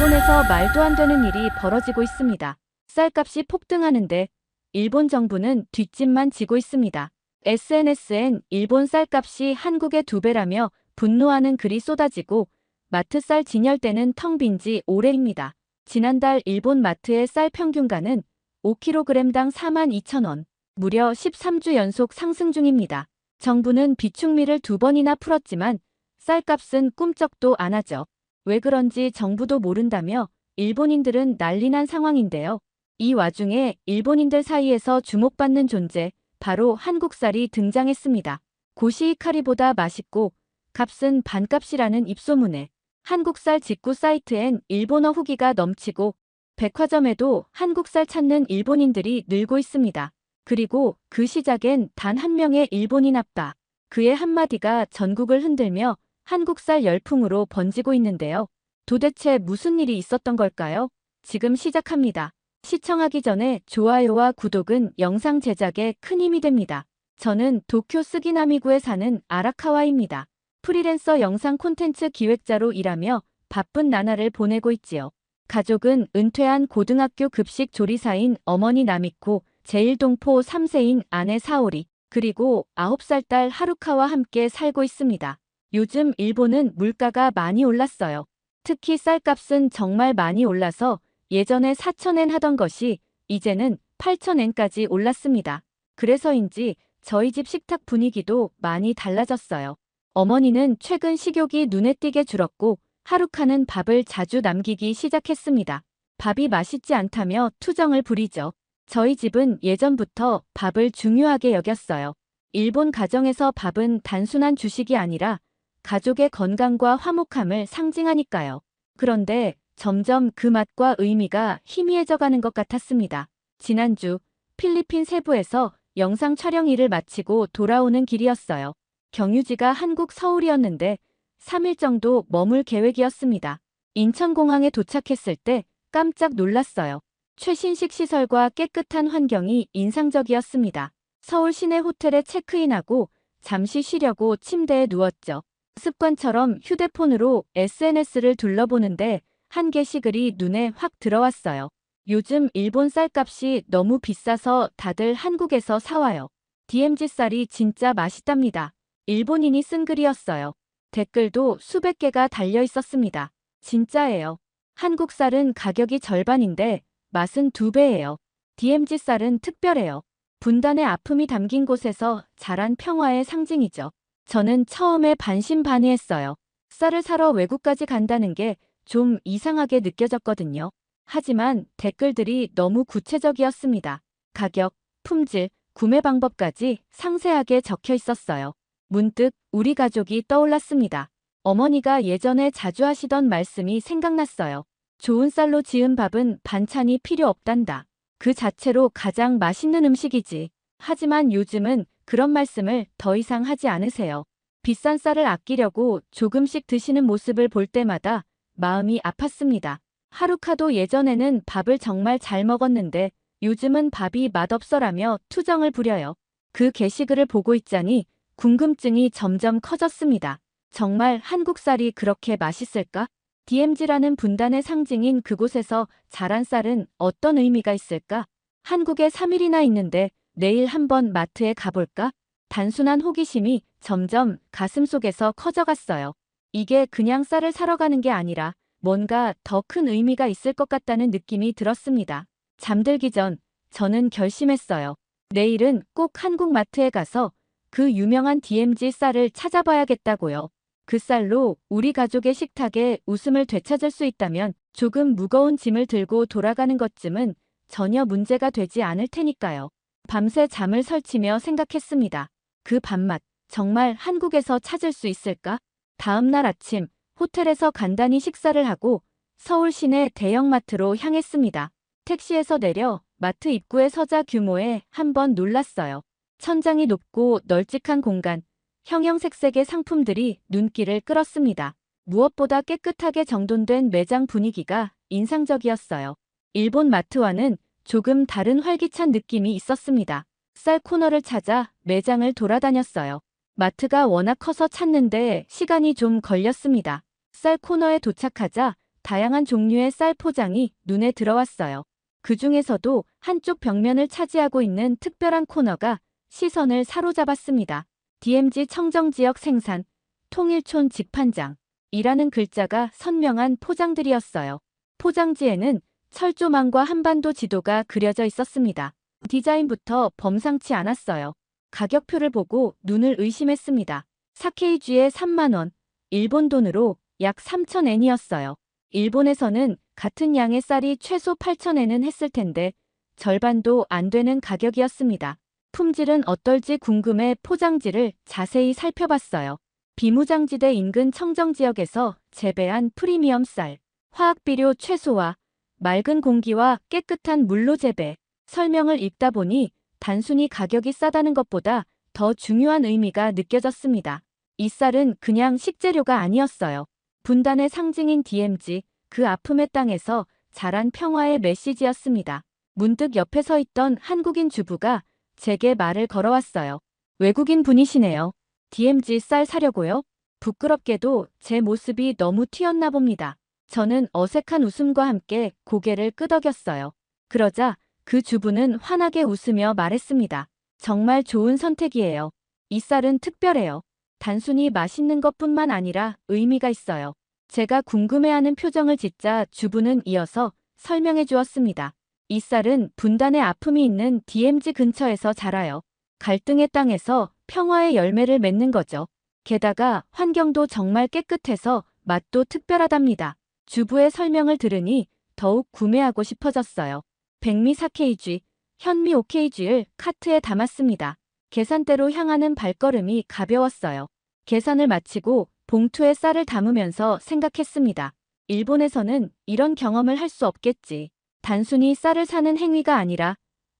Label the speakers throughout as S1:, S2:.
S1: 일본에서 말도 안 되는 일이 벌어지고 있습니다. 쌀값이 폭등하는데 일본 정부는 뒷짐만 지고 있습니다. SNS엔 일본 쌀값이 한국의 2배라며 분노하는 글이 쏟아지고 마트 쌀 진열대는 텅 빈 지 오래입니다. 지난달 일본 마트의 쌀 평균가는 5kg당 42,000원, 무려 13주 연속 상승 중입니다. 정부는 비축미를 2번이나 풀었지만 쌀값은 꿈쩍도 안 하죠. 왜 그런지 정부도 모른다며 일본인들은 난리난 상황인데요. 이 와중에 일본인들 사이에서 주목받는 존재, 바로 한국쌀이 등장했습니다. 고시이카리보다 맛있고 값은 반값이라는 입소문에 한국쌀 직구 사이트엔 일본어 후기가 넘치고 백화점에도 한국쌀 찾는 일본인들이 늘고 있습니다. 그리고 그 시작엔 단 한 명의 일본인 아빠, 그의 한마디가 전국을 흔들며 한국쌀 열풍으로 번지고 있는데요. 도대체 무슨 일이 있었던 걸까요? 지금 시작합니다. 시청하기 전에 좋아요와 구독은 영상 제작에 큰 힘이 됩니다. 저는 도쿄 스기나미구에 사는 아라카와입니다. 프리랜서 영상 콘텐츠 기획자로 일하며 바쁜 나날을 보내고 있지요. 가족은 은퇴한 고등학교 급식 조리사인 어머니 나미코, 제1동포 3세인 아내 사오리, 그리고 9살 딸 하루카와 함께 살고 있습니다. 요즘 일본은 물가가 많이 올랐어요. 특히 쌀값은 정말 많이 올라서 예전에 4,000엔 하던 것이 이제는 8,000엔까지 올랐습니다. 그래서인지 저희 집 식탁 분위기도 많이 달라졌어요. 어머니는 최근 식욕이 눈에 띄게 줄었고 하루카는 밥을 자주 남기기 시작했습니다. 밥이 맛있지 않다며 투정을 부리죠. 저희 집은 예전부터 밥을 중요하게 여겼어요. 일본 가정에서 밥은 단순한 주식이 아니라 가족의 건강과 화목함을 상징하니까요. 그런데 점점 그 맛과 의미가 희미해져가는 것 같았습니다. 지난주 필리핀 세부에서 영상 촬영 일을 마치고 돌아오는 길이었어요. 경유지가 한국 서울이었는데 3일 정도 머물 계획이었습니다. 인천공항에 도착했을 때 깜짝 놀랐어요. 최신식 시설과 깨끗한 환경이 인상적이었습니다. 서울 시내 호텔에 체크인하고 잠시 쉬려고 침대에 누웠죠. 습관처럼 휴대폰으로 SNS를 둘러보는데 한 게시글이 눈에 확 들어왔어요. 요즘 일본 쌀값이 너무 비싸서 다들 한국에서 사와요. DMZ 쌀이 진짜 맛있답니다. 일본인이 쓴 글이었어요. 댓글도 수백 개가 달려 있었습니다. 진짜예요. 한국 쌀은 가격이 절반인데 맛은 2배예요. DMZ 쌀은 특별해요. 분단의 아픔이 담긴 곳에서 자란 평화의 상징이죠. 저는 처음에 반신반의했어요. 쌀을 사러 외국까지 간다는 게 좀 이상하게 느껴졌거든요. 하지만 댓글들이 너무 구체적이었습니다. 가격, 품질, 구매 방법까지 상세하게 적혀 있었어요. 문득 우리 가족이 떠올랐습니다. 어머니가 예전에 자주 하시던 말씀이 생각났어요. 좋은 쌀로 지은 밥은 반찬이 필요 없단다. 그 자체로 가장 맛있는 음식이지. 하지만 요즘은 그런 말씀을 더 이상 하지 않으세요. 비싼 쌀을 아끼려고 조금씩 드시는 모습을 볼 때마다 마음이 아팠습니다. 하루카도 예전에는 밥을 정말 잘 먹었는데 요즘은 밥이 맛없어라며 투정을 부려요. 그 게시글을 보고 있자니 궁금증이 점점 커졌습니다. 정말 한국 쌀이 그렇게 맛있을까? DMZ라는 분단의 상징인 그곳에서 자란 쌀은 어떤 의미가 있을까? 한국에 3일이나 있는데 내일 한번 마트에 가볼까? 단순한 호기심이 점점 가슴속에서 커져갔어요. 이게 그냥 쌀을 사러 가는 게 아니라 뭔가 더 큰 의미가 있을 것 같다는 느낌이 들었습니다. 잠들기 전 저는 결심했어요. 내일은 꼭 한국 마트에 가서 그 유명한 DMZ 쌀을 찾아봐야겠다고요. 그 쌀로 우리 가족의 식탁에 웃음을 되찾을 수 있다면 조금 무거운 짐을 들고 돌아가는 것쯤은 전혀 문제가 되지 않을 테니까요. 밤새 잠을 설치며 생각했습니다. 그 밥맛, 정말 한국에서 찾을 수 있을까? 다음 날 아침, 호텔에서 간단히 식사를 하고 서울 시내 대형마트로 향했습니다. 택시에서 내려 마트 입구에 서자 규모에 한번 놀랐어요. 천장이 높고 널찍한 공간, 형형색색의 상품들이 눈길을 끌었습니다. 무엇보다 깨끗하게 정돈된 매장 분위기가 인상적이었어요. 일본 마트와는 조금 다른 활기찬 느낌이 있었습니다. 쌀 코너를 찾아 매장을 돌아다녔어요. 마트가 워낙 커서 찾는데 시간이 좀 걸렸습니다. 쌀 코너에 도착하자 다양한 종류의 쌀 포장이 눈에 들어왔어요. 그 중에서도 한쪽 벽면을 차지하고 있는 특별한 코너가 시선을 사로잡았습니다. DMZ 청정지역 생산, 통일촌 직판장이라는 글자가 선명한 포장들이었어요. 포장지에는 철조망과 한반도 지도가 그려져 있었습니다. 디자인부터 범상치 않았어요. 가격표를 보고 눈을 의심했습니다. 4kg에 3만원, 일본 돈으로 약 3,000엔이었어요. 일본에서는 같은 양의 쌀이 최소 8,000엔은 했을 텐데 절반도 안 되는 가격이었습니다. 품질은 어떨지 궁금해 포장지를 자세히 살펴봤어요. 비무장지대 인근 청정지역에서 재배한 프리미엄 쌀, 화학비료 최소화, 맑은 공기와 깨끗한 물로 재배. 설명을 읽다 보니 단순히 가격이 싸다는 것보다 더 중요한 의미가 느껴졌습니다. 이 쌀은 그냥 식재료가 아니었어요. 분단의 상징인 DMZ, 그 아픔의 땅에서 자란 평화의 메시지였습니다. 문득 옆에 서 있던 한국인 주부가 제게 말을 걸어왔어요. 외국인 분이시네요. DMZ 쌀 사려고요? 부끄럽게도 제 모습이 너무 튀었나 봅니다. 저는 어색한 웃음과 함께 고개를 끄덕였어요. 그러자 그 주부는 환하게 웃으며 말했습니다. 정말 좋은 선택이에요. 이 쌀은 특별해요. 단순히 맛있는 것뿐만 아니라 의미가 있어요. 제가 궁금해하는 표정을 짓자 주부는 이어서 설명해 주었습니다. 이 쌀은 분단의 아픔이 있는 DMZ 근처에서 자라요. 갈등의 땅에서 평화의 열매를 맺는 거죠. 게다가 환경도 정말 깨끗해서 맛도 특별하답니다. 주부의 설명을 들으니 더욱 구매하고 싶어졌어요. 백미 4kg, 현미 5kg를 카트에 담았습니다. 계산대로 향하는 발걸음이 가벼웠어요. 계산을 마치고 봉투에 쌀을 담으면서 생각했습니다. 일본에서는 이런 경험을 할 수 없겠지. 단순히 쌀을 사는 행위가 아니라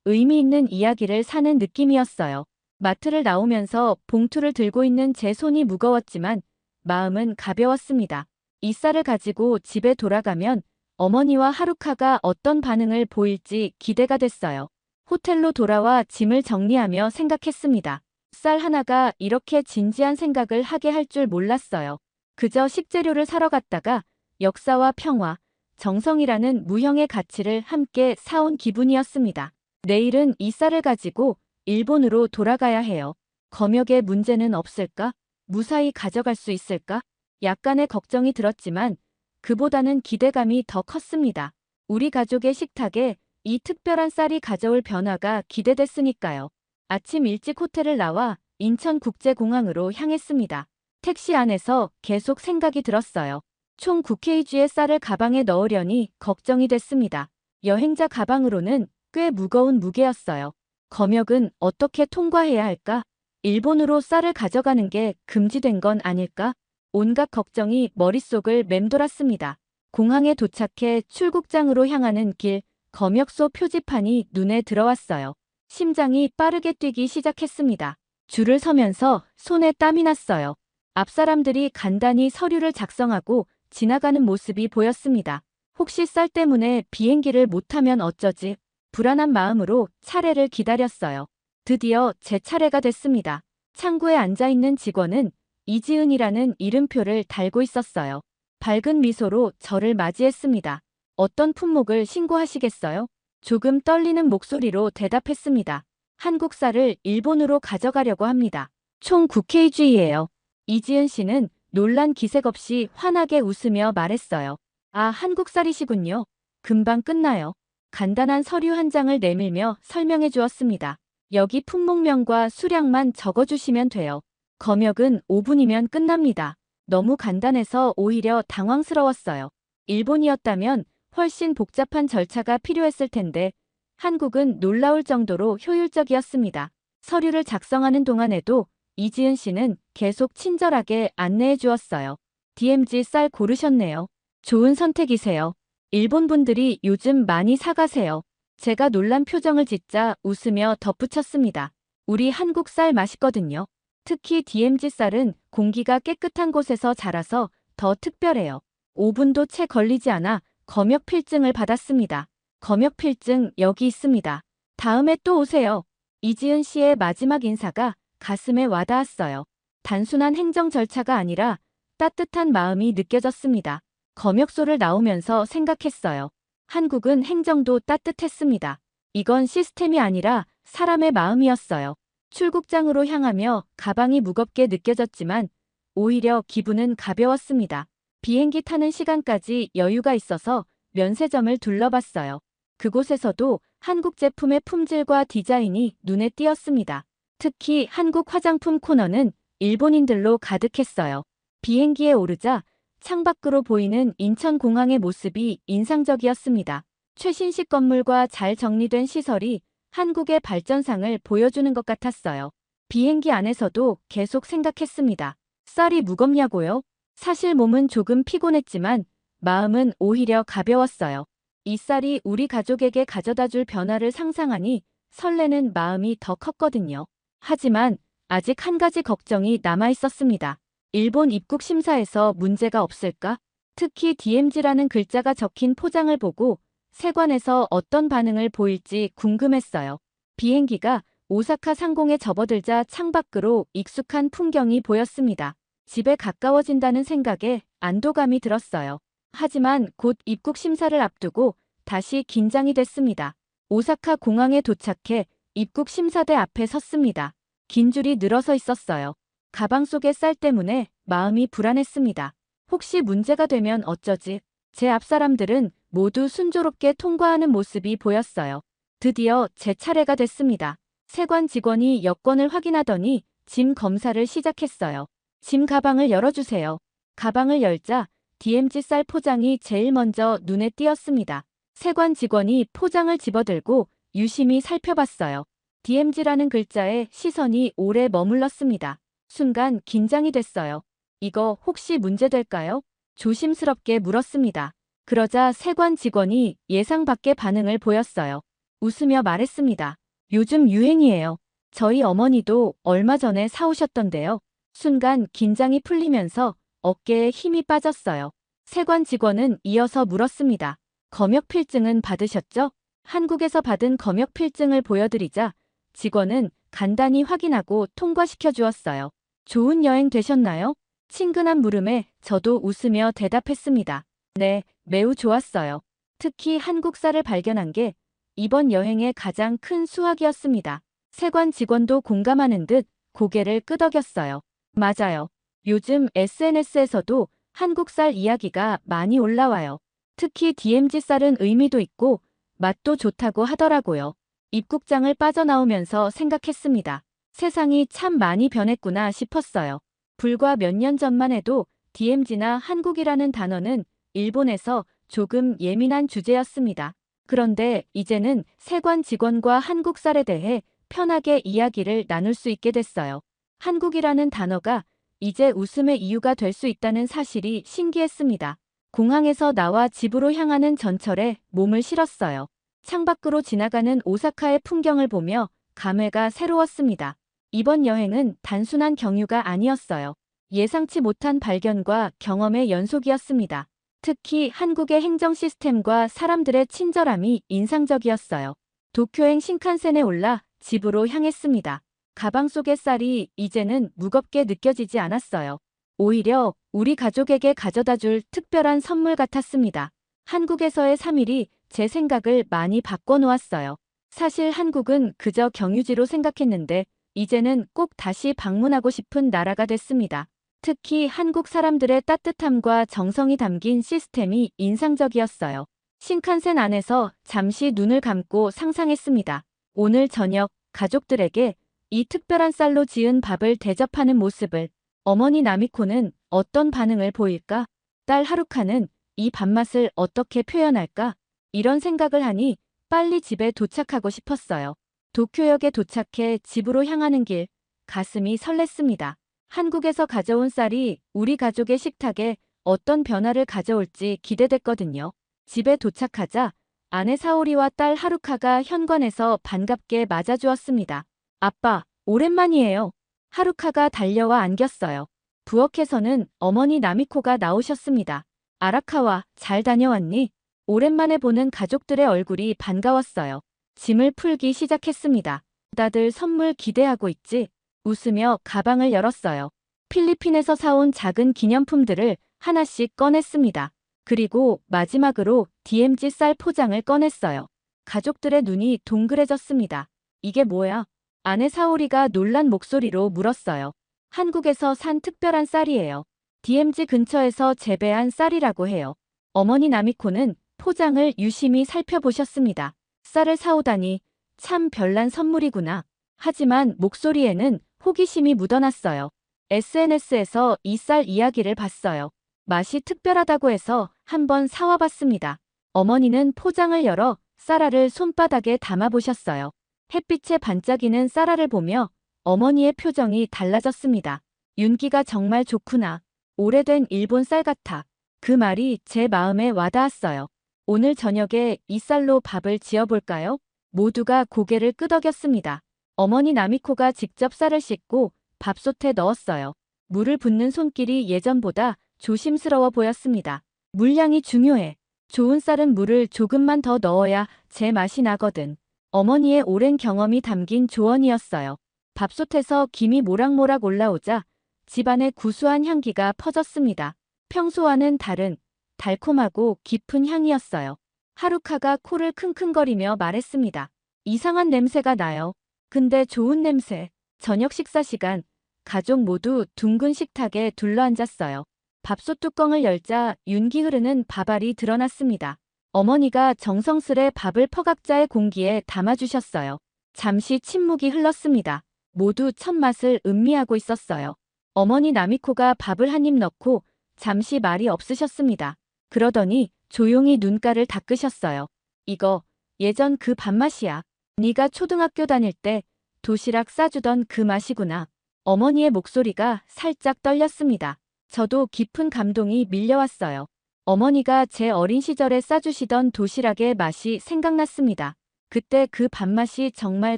S1: 의미 있는 이야기를 사는 느낌이었어요. 마트를 나오면서 봉투를 들고 있는 제 손이 무거웠지만 마음은 가벼웠습니다. 이 쌀을 가지고 집에 돌아가면 어머니와 하루카가 어떤 반응을 보일지 기대가 됐어요. 호텔로 돌아와 짐을 정리하며 생각했습니다. 쌀 하나가 이렇게 진지한 생각을 하게 할 줄 몰랐어요. 그저 식재료를 사러 갔다가 역사와 평화, 정성이라는 무형의 가치를 함께 사온 기분이었습니다. 내일은 이 쌀을 가지고 일본으로 돌아가야 해요. 검역에 문제는 없을까? 무사히 가져갈 수 있을까? 약간의 걱정이 들었지만 그보다는 기대감이 더 컸습니다. 우리 가족의 식탁에 이 특별한 쌀이 가져올 변화가 기대됐으니까요. 아침 일찍 호텔을 나와 인천국제공항으로 향했습니다. 택시 안에서 계속 생각이 들었어요. 총 9kg의 쌀을 가방에 넣으려니 걱정이 됐습니다. 여행자 가방으로는 꽤 무거운 무게였어요. 검역은 어떻게 통과해야 할까? 일본으로 쌀을 가져가는 게 금지된 건 아닐까? 온갖 걱정이 머릿속을 맴돌았습니다. 공항에 도착해 출국장으로 향하는 길, 검역소 표지판이 눈에 들어왔어요. 심장이 빠르게 뛰기 시작했습니다. 줄을 서면서 손에 땀이 났어요. 앞 사람들이 간단히 서류를 작성하고 지나가는 모습이 보였습니다. 혹시 쌀 때문에 비행기를 못 타면 어쩌지? 불안한 마음으로 차례를 기다렸어요. 드디어 제 차례가 됐습니다. 창구에 앉아있는 직원은 이지은이라는 이름표를 달고 있었어요. 밝은 미소로 저를 맞이했습니다. 어떤 품목을 신고하시겠어요? 조금 떨리는 목소리로 대답했습니다. 한국 쌀을 일본으로 가져가려고 합니다. 총 9kg예요. 이지은 씨는 놀란 기색 없이 환하게 웃으며 말했어요. 아, 한국 쌀이시군요. 금방 끝나요. 간단한 서류 한 장을 내밀며 설명해 주었습니다. 여기 품목명과 수량만 적어주시면 돼요. 검역은 5분이면 끝납니다. 너무 간단해서 오히려 당황스러웠어요. 일본이었다면 훨씬 복잡한 절차가 필요했을 텐데 한국은 놀라울 정도로 효율적이었습니다. 서류를 작성하는 동안에도 이지은 씨는 계속 친절하게 안내해 주었어요. DMZ 쌀 고르셨네요. 좋은 선택이세요. 일본 분들이 요즘 많이 사가세요. 제가 놀란 표정을 짓자 웃으며 덧붙였습니다. 우리 한국 쌀 맛있거든요. 특히 DMZ 쌀은 공기가 깨끗한 곳에서 자라서 더 특별해요. 5분도 채 걸리지 않아 검역 필증을 받았습니다. 검역 필증 여기 있습니다. 다음에 또 오세요. 이지은 씨의 마지막 인사가 가슴에 와닿았어요. 단순한 행정 절차가 아니라 따뜻한 마음이 느껴졌습니다. 검역소를 나오면서 생각했어요. 한국은 행정도 따뜻했습니다. 이건 시스템이 아니라 사람의 마음이었어요. 출국장으로 향하며 가방이 무겁게 느껴졌지만 오히려 기분은 가벼웠습니다. 비행기 타는 시간까지 여유가 있어서 면세점을 둘러봤어요. 그곳에서도 한국 제품의 품질과 디자인이 눈에 띄었습니다. 특히 한국 화장품 코너는 일본인들로 가득했어요. 비행기에 오르자 창밖으로 보이는 인천공항의 모습이 인상적이었습니다. 최신식 건물과 잘 정리된 시설이 한국의 발전상을 보여주는 것 같았어요. 비행기 안에서도 계속 생각했습니다. 쌀이 무겁냐고요? 사실 몸은 조금 피곤했지만 마음은 오히려 가벼웠어요. 이 쌀이 우리 가족에게 가져다 줄 변화를 상상하니 설레는 마음이 더 컸거든요. 하지만 아직 한 가지 걱정이 남아 있었습니다. 일본 입국 심사에서 문제가 없을까? 특히 DMZ라는 글자가 적힌 포장을 보고 세관에서 어떤 반응을 보일지 궁금했어요. 비행기가 오사카 상공에 접어들자 창밖으로 익숙한 풍경이 보였습니다. 집에 가까워진다는 생각에 안도감이 들었어요. 하지만 곧 입국 심사를 앞두고 다시 긴장이 됐습니다. 오사카 공항에 도착해 입국 심사대 앞에 섰습니다. 긴 줄이 늘어서 있었어요. 가방 속의 쌀 때문에 마음이 불안했습니다. 혹시 문제가 되면 어쩌지? 제 앞 사람들은 모두 순조롭게 통과하는 모습이 보였어요. 드디어 제 차례가 됐습니다. 세관 직원이 여권을 확인하더니 짐 검사를 시작했어요. 짐 가방을 열어주세요. 가방을 열자 DMZ 쌀 포장이 제일 먼저 눈에 띄었습니다. 세관 직원이 포장을 집어들고 유심히 살펴봤어요. DMZ라는 글자에 시선이 오래 머물렀습니다. 순간 긴장이 됐어요. 이거 혹시 문제될까요? 조심스럽게 물었습니다. 그러자 세관 직원이 예상 밖의 반응을 보였어요. 웃으며 말했습니다. 요즘 유행이에요. 저희 어머니도 얼마 전에 사오셨던데요. 순간 긴장이 풀리면서 어깨에 힘이 빠졌어요. 세관 직원은 이어서 물었습니다. 검역 필증은 받으셨죠? 한국에서 받은 검역 필증을 보여드리자 직원은 간단히 확인하고 통과시켜 주었어요. 좋은 여행 되셨나요? 친근한 물음에 저도 웃으며 대답했습니다. 네, 매우 좋았어요. 특히 한국 쌀을 발견한 게 이번 여행의 가장 큰 수확이었습니다. 세관 직원도 공감하는 듯 고개를 끄덕였어요. 맞아요. 요즘 SNS에서도 한국 쌀 이야기가 많이 올라와요. 특히 DMZ 쌀은 의미도 있고 맛도 좋다고 하더라고요. 입국장을 빠져나오면서 생각했습니다. 세상이 참 많이 변했구나 싶었어요. 불과 몇 년 전만 해도 DMZ나 한국이라는 단어는 일본에서 조금 예민한 주제였습니다. 그런데 이제는 세관 직원과 한국 쌀에 대해 편하게 이야기를 나눌 수 있게 됐어요. 한국이라는 단어가 이제 웃음의 이유가 될 수 있다는 사실이 신기했습니다. 공항에서 나와 집으로 향하는 전철에 몸을 실었어요. 창밖으로 지나가는 오사카의 풍경을 보며 감회가 새로웠습니다. 이번 여행은 단순한 경유가 아니었어요. 예상치 못한 발견과 경험의 연속이었습니다. 특히 한국의 행정 시스템과 사람들의 친절함이 인상적이었어요. 도쿄행 신칸센에 올라 집으로 향했습니다. 가방 속의 쌀이 이제는 무겁게 느껴지지 않았어요. 오히려 우리 가족에게 가져다 줄 특별한 선물 같았습니다. 한국에서의 3일이 제 생각을 많이 바꿔놓았어요. 사실 한국은 그저 경유지로 생각했는데 이제는 꼭 다시 방문하고 싶은 나라가 됐습니다. 특히 한국 사람들의 따뜻함과 정성이 담긴 시스템이 인상적이었어요. 신칸센 안에서 잠시 눈을 감고 상상했습니다. 오늘 저녁 가족들에게 이 특별한 쌀로 지은 밥을 대접하는 모습을. 어머니 나미코는 어떤 반응을 보일까? 딸 하루카는 이 밥맛을 어떻게 표현할까? 이런 생각을 하니 빨리 집에 도착하고 싶었어요. 도쿄역에 도착해 집으로 향하는 길, 가슴이 설렜습니다. 한국에서 가져온 쌀이 우리 가족의 식탁에 어떤 변화를 가져올지 기대됐거든요. 집에 도착하자 아내 사오리와 딸 하루카가 현관에서 반갑게 맞아주었습니다. 아빠, 오랜만이에요. 하루카가 달려와 안겼어요. 부엌에서는 어머니 나미코가 나오셨습니다. 아라카와 잘 다녀왔니? 오랜만에 보는 가족들의 얼굴이 반가웠어요. 짐을 풀기 시작했습니다. 다들 선물 기대하고 있지? 웃으며 가방을 열었어요. 필리핀에서 사온 작은 기념품들을 하나씩 꺼냈습니다. 그리고 마지막으로 DMZ 쌀 포장을 꺼냈어요. 가족들의 눈이 동그래졌습니다. 이게 뭐야? 아내 사오리가 놀란 목소리로 물었어요. 한국에서 산 특별한 쌀이에요. DMZ 근처에서 재배한 쌀이라고 해요. 어머니 나미코는 포장을 유심히 살펴보셨습니다. 쌀을 사오다니 참 별난 선물이구나. 하지만 목소리에는 호기심이 묻어났어요. SNS에서 이 쌀 이야기를 봤어요. 맛이 특별하다고 해서 한번 사와 봤습니다. 어머니는 포장을 열어 쌀알을 손바닥에 담아보셨어요. 햇빛에 반짝이는 쌀알을 보며 어머니의 표정이 달라졌습니다. 윤기가 정말 좋구나. 오래된 일본 쌀 같아. 그 말이 제 마음에 와닿았어요. 오늘 저녁에 이 쌀로 밥을 지어볼까요? 모두가 고개를 끄덕였습니다. 어머니 나미코가 직접 쌀을 씻고 밥솥에 넣었어요. 물을 붓는 손길이 예전보다 조심스러워 보였습니다. 물량이 중요해. 좋은 쌀은 물을 조금만 더 넣어야 제 맛이 나거든. 어머니의 오랜 경험이 담긴 조언이었어요. 밥솥에서 김이 모락모락 올라오자 집안의 구수한 향기가 퍼졌습니다. 평소와는 다른 달콤하고 깊은 향이었어요. 하루카가 코를 킁킁거리며 말했습니다. 이상한 냄새가 나요. 근데 좋은 냄새. 저녁 식사 시간, 가족 모두 둥근 식탁에 둘러앉았어요. 밥솥 뚜껑을 열자 윤기 흐르는 밥알이 드러났습니다. 어머니가 정성스레 밥을 퍼각자의 공기에 담아주셨어요. 잠시 침묵이 흘렀습니다. 모두 첫 맛을 음미하고 있었어요. 어머니 나미코가 밥을 한 입 넣고 잠시 말이 없으셨습니다. 그러더니 조용히 눈가를 닦으셨어요. 이거 예전 그 밥맛이야. 네가 초등학교 다닐 때 도시락 싸주던 그 맛이구나. 어머니의 목소리가 살짝 떨렸습니다. 저도 깊은 감동이 밀려왔어요. 어머니가 제 어린 시절에 싸주시던 도시락의 맛이 생각났습니다. 그때 그 밥맛이 정말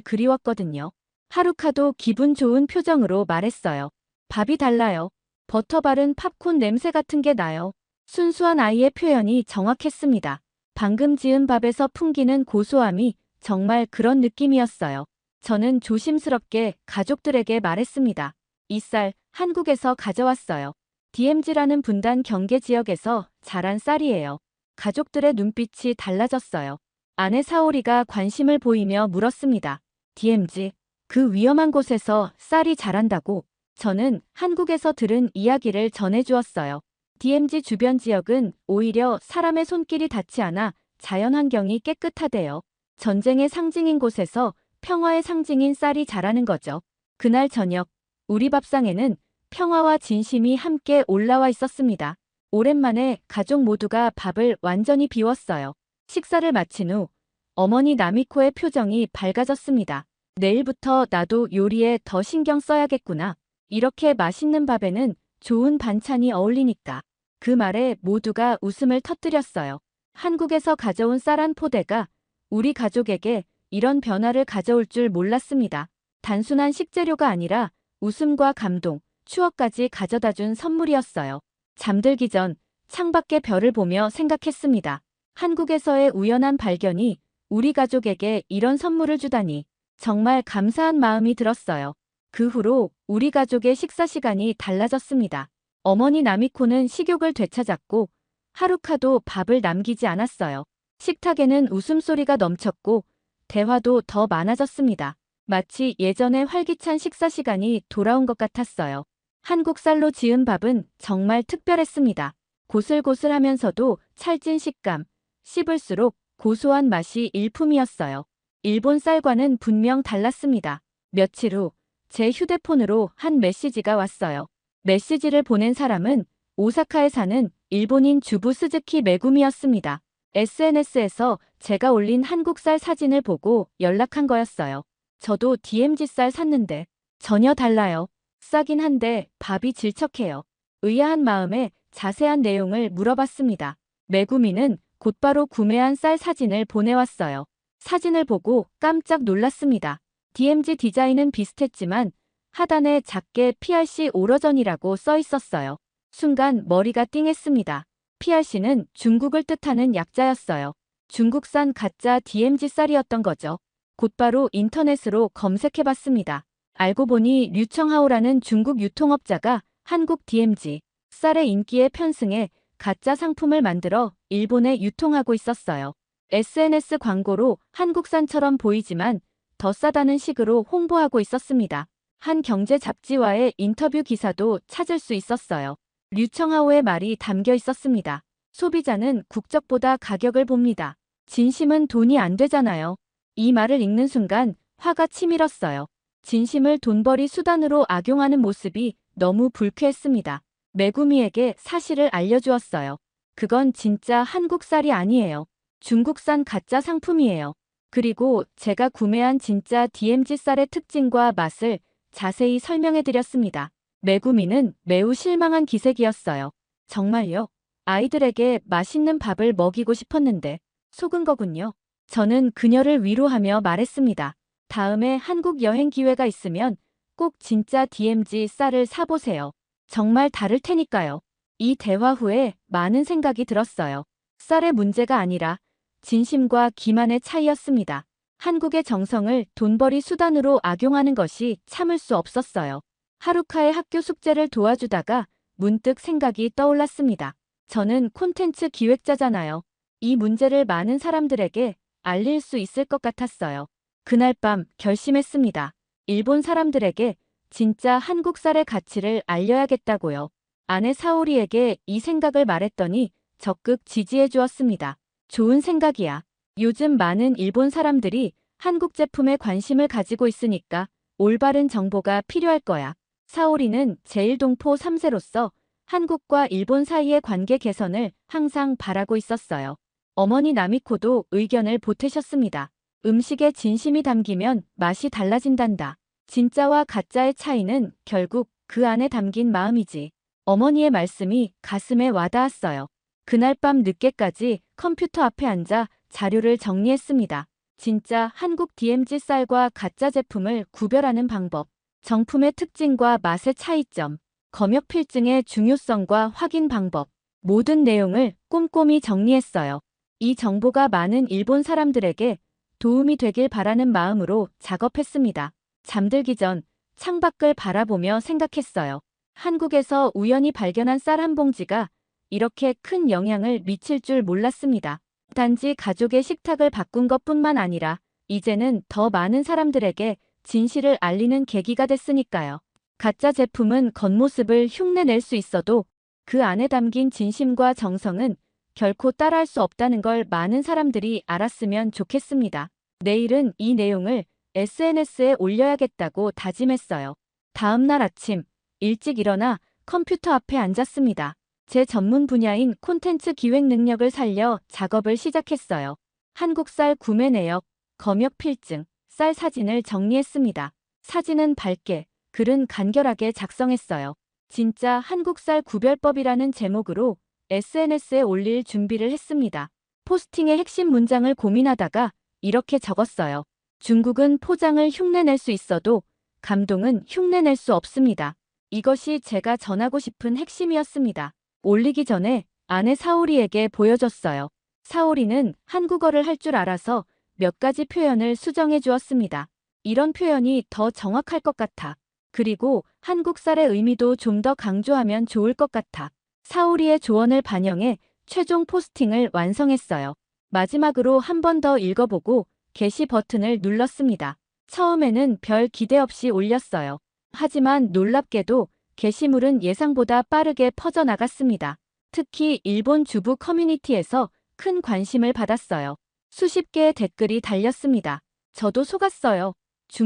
S1: 그리웠거든요. 하루카도 기분 좋은 표정으로 말했어요. 밥이 달라요. 버터 바른 팝콘 냄새 같은 게 나요. 순수한 아이의 표현이 정확했습니다. 방금 지은 밥에서 풍기는 고소함이 정말 그런 느낌이었어요. 저는 조심스럽게 가족들에게 말했습니다. 이 쌀 한국에서 가져왔어요. DMZ라는 분단 경계 지역에서 자란 쌀이에요. 가족들의 눈빛이 달라졌어요. 아내 사오리가 관심을 보이며 물었습니다. DMZ, 그 위험한 곳에서 쌀이 자란다고? 저는 한국에서 들은 이야기를 전해주었어요. DMZ 주변 지역은 오히려 사람의 손길이 닿지 않아 자연환경이 깨끗하대요. 전쟁의 상징인 곳에서 평화의 상징인 쌀이 자라는 거죠. 그날 저녁, 우리 밥상에는 평화와 진심이 함께 올라와 있었습니다. 오랜만에 가족 모두가 밥을 완전히 비웠어요. 식사를 마친 후 어머니 나미코의 표정이 밝아졌습니다. 내일부터 나도 요리에 더 신경 써야겠구나. 이렇게 맛있는 밥에는 좋은 반찬이 어울리니까. 그 말에 모두가 웃음을 터뜨렸어요. 한국에서 가져온 쌀 한 포대가 우리 가족에게 이런 변화를 가져올 줄 몰랐습니다. 단순한 식재료가 아니라 웃음과 감동, 추억까지 가져다준 선물이었어요. 잠들기 전 창밖의 별을 보며 생각했습니다. 한국에서의 우연한 발견이 우리 가족에게 이런 선물을 주다니 정말 감사한 마음이 들었어요. 그 후로 우리 가족의 식사 시간이 달라졌습니다. 어머니 나미코는 식욕을 되찾았고 하루카도 밥을 남기지 않았어요. 식탁에는 웃음소리가 넘쳤고 대화도 더 많아졌습니다. 마치 예전의 활기찬 식사 시간이 돌아온 것 같았어요. 한국 쌀로 지은 밥은 정말 특별했습니다. 고슬고슬하면서도 찰진 식감, 씹을수록 고소한 맛이 일품이었어요. 일본 쌀과는 분명 달랐습니다. 며칠 후 제 휴대폰으로 한 메시지가 왔어요. 메시지를 보낸 사람은 오사카에 사는 일본인 주부 스즈키 메구미였습니다. SNS에서 제가 올린 한국 쌀 사진을 보고 연락한 거였어요. 저도 DMZ 쌀 샀는데 전혀 달라요. 싸긴 한데 밥이 질척해요. 의아한 마음에 자세한 내용을 물어봤습니다. 메구미는 곧바로 구매한 쌀 사진을 보내왔어요. 사진을 보고 깜짝 놀랐습니다. DMZ 디자인은 비슷했지만 하단에 작게 PRC 오러전이라고 써 있었어요. 순간 머리가 띵했습니다. PRC는 중국을 뜻하는 약자였어요. 중국산 가짜 DMZ 쌀이었던 거죠. 곧바로 인터넷으로 검색해봤습니다. 알고 보니 류청하오라는 중국 유통업자가 한국 DMZ 쌀의 인기에 편승해 가짜 상품을 만들어 일본에 유통하고 있었어요. SNS 광고로 한국산처럼 보이지만 더 싸다는 식으로 홍보하고 있었습니다. 한 경제 잡지와의 인터뷰 기사도 찾을 수 있었어요. 류청하오의 말이 담겨 있었습니다. 소비자는 국적보다 가격을 봅니다. 진심은 돈이 안 되잖아요. 이 말을 읽는 순간 화가 치밀었어요. 진심을 돈벌이 수단으로 악용하는 모습이 너무 불쾌했습니다. 매구미에게 사실을 알려주었어요. 그건 진짜 한국 쌀이 아니에요. 중국산 가짜 상품이에요. 그리고 제가 구매한 진짜 DMZ 쌀의 특징과 맛을 자세히 설명해드렸습니다. 매구미는 매우 실망한 기색이었어요. 정말요? 아이들에게 맛있는 밥을 먹이고 싶었는데 속은 거군요. 저는 그녀를 위로하며 말했습니다. 다음에 한국 여행 기회가 있으면 꼭 진짜 DMZ 쌀을 사보세요. 정말 다를 테니까요. 이 대화 후에 많은 생각이 들었어요. 쌀의 문제가 아니라 진심과 기만의 차이였습니다. 한국의 정성을 돈벌이 수단으로 악용하는 것이 참을 수 없었어요. 하루카의 학교 숙제를 도와주다가 문득 생각이 떠올랐습니다. 저는 콘텐츠 기획자잖아요. 이 문제를 많은 사람들에게 알릴 수 있을 것 같았어요. 그날 밤 결심했습니다. 일본 사람들에게 진짜 한국 쌀의 가치를 알려야겠다고요. 아내 사오리에게 이 생각을 말했더니 적극 지지해 주었습니다. 좋은 생각이야. 요즘 많은 일본 사람들이 한국 제품에 관심을 가지고 있으니까 올바른 정보가 필요할 거야. 사오리는 제1동포 3세로서 한국과 일본 사이의 관계 개선을 항상 바라고 있었어요. 어머니 나미코도 의견을 보태셨습니다. 음식에 진심이 담기면 맛이 달라진단다. 진짜와 가짜의 차이는 결국 그 안에 담긴 마음이지. 어머니의 말씀이 가슴에 와닿았어요. 그날 밤 늦게까지 컴퓨터 앞에 앉아 자료를 정리했습니다. 진짜 한국 DMZ 쌀과 가짜 제품을 구별하는 방법, 정품의 특징과 맛의 차이점, 검역 필증의 중요성과 확인 방법, 모든 내용을 꼼꼼히 정리했어요. 이 정보가 많은 일본 사람들에게 도움이 되길 바라는 마음으로 작업했습니다. 잠들기 전 창밖을 바라보며 생각했어요. 한국에서 우연히 발견한 쌀 한 봉지가 이렇게 큰 영향을 미칠 줄 몰랐습니다. 단지 가족의 식탁을 바꾼 것뿐만 아니라 이제는 더 많은 사람들에게 진실을 알리는 계기가 됐으니까요. 가짜 제품은 겉모습을 흉내낼 수 있어도 그 안에 담긴 진심과 정성은 결코 따라할 수 없다는 걸 많은 사람들이 알았으면 좋겠습니다. 내일은 이 내용을 SNS에 올려야겠다고 다짐했어요. 다음 날 아침 일찍 일어나 컴퓨터 앞에 앉았습니다. 제 전문 분야인 콘텐츠 기획 능력을 살려 작업을 시작했어요. 한국 쌀 구매 내역, 검역 필증, 쌀 사진을 정리했습니다. 사진은 밝게, 글은 간결하게 작성했어요. 진짜 한국 쌀 구별법이라는 제목으로 SNS에 올릴 준비를 했습니다. 포스팅의 핵심 문장을 고민하다가 이렇게 적었어요. 중국은 포장을 흉내낼 수 있어도 감동은 흉내낼 수 없습니다. 이것이 제가 전하고 싶은 핵심이었습니다. 올리기 전에 아내 사오리에게 보여줬어요. 사오리는 한국어를 할 줄 알아서 몇 가지 표현을 수정해 주었습니다. 이런 표현이 더 정확할 것 같아. 그리고 한국 쌀의 의미도 좀 더 강조하면 좋을 것 같아. 사오리의 조언을 반영해 최종 포스팅을 완성했어요. 마지막으로 한 번 더 읽어보고 게시 버튼을 눌렀습니다. 처음에는 별 기대 없이 올렸어요. 하지만 놀랍게도 게시물은 예상보다 빠르게 퍼져나갔습니다. 특히 일본 주부 커뮤니티에서 큰 관심을 받았어요. 수십 개의 댓글이 달렸습니다. 저도 속았어요.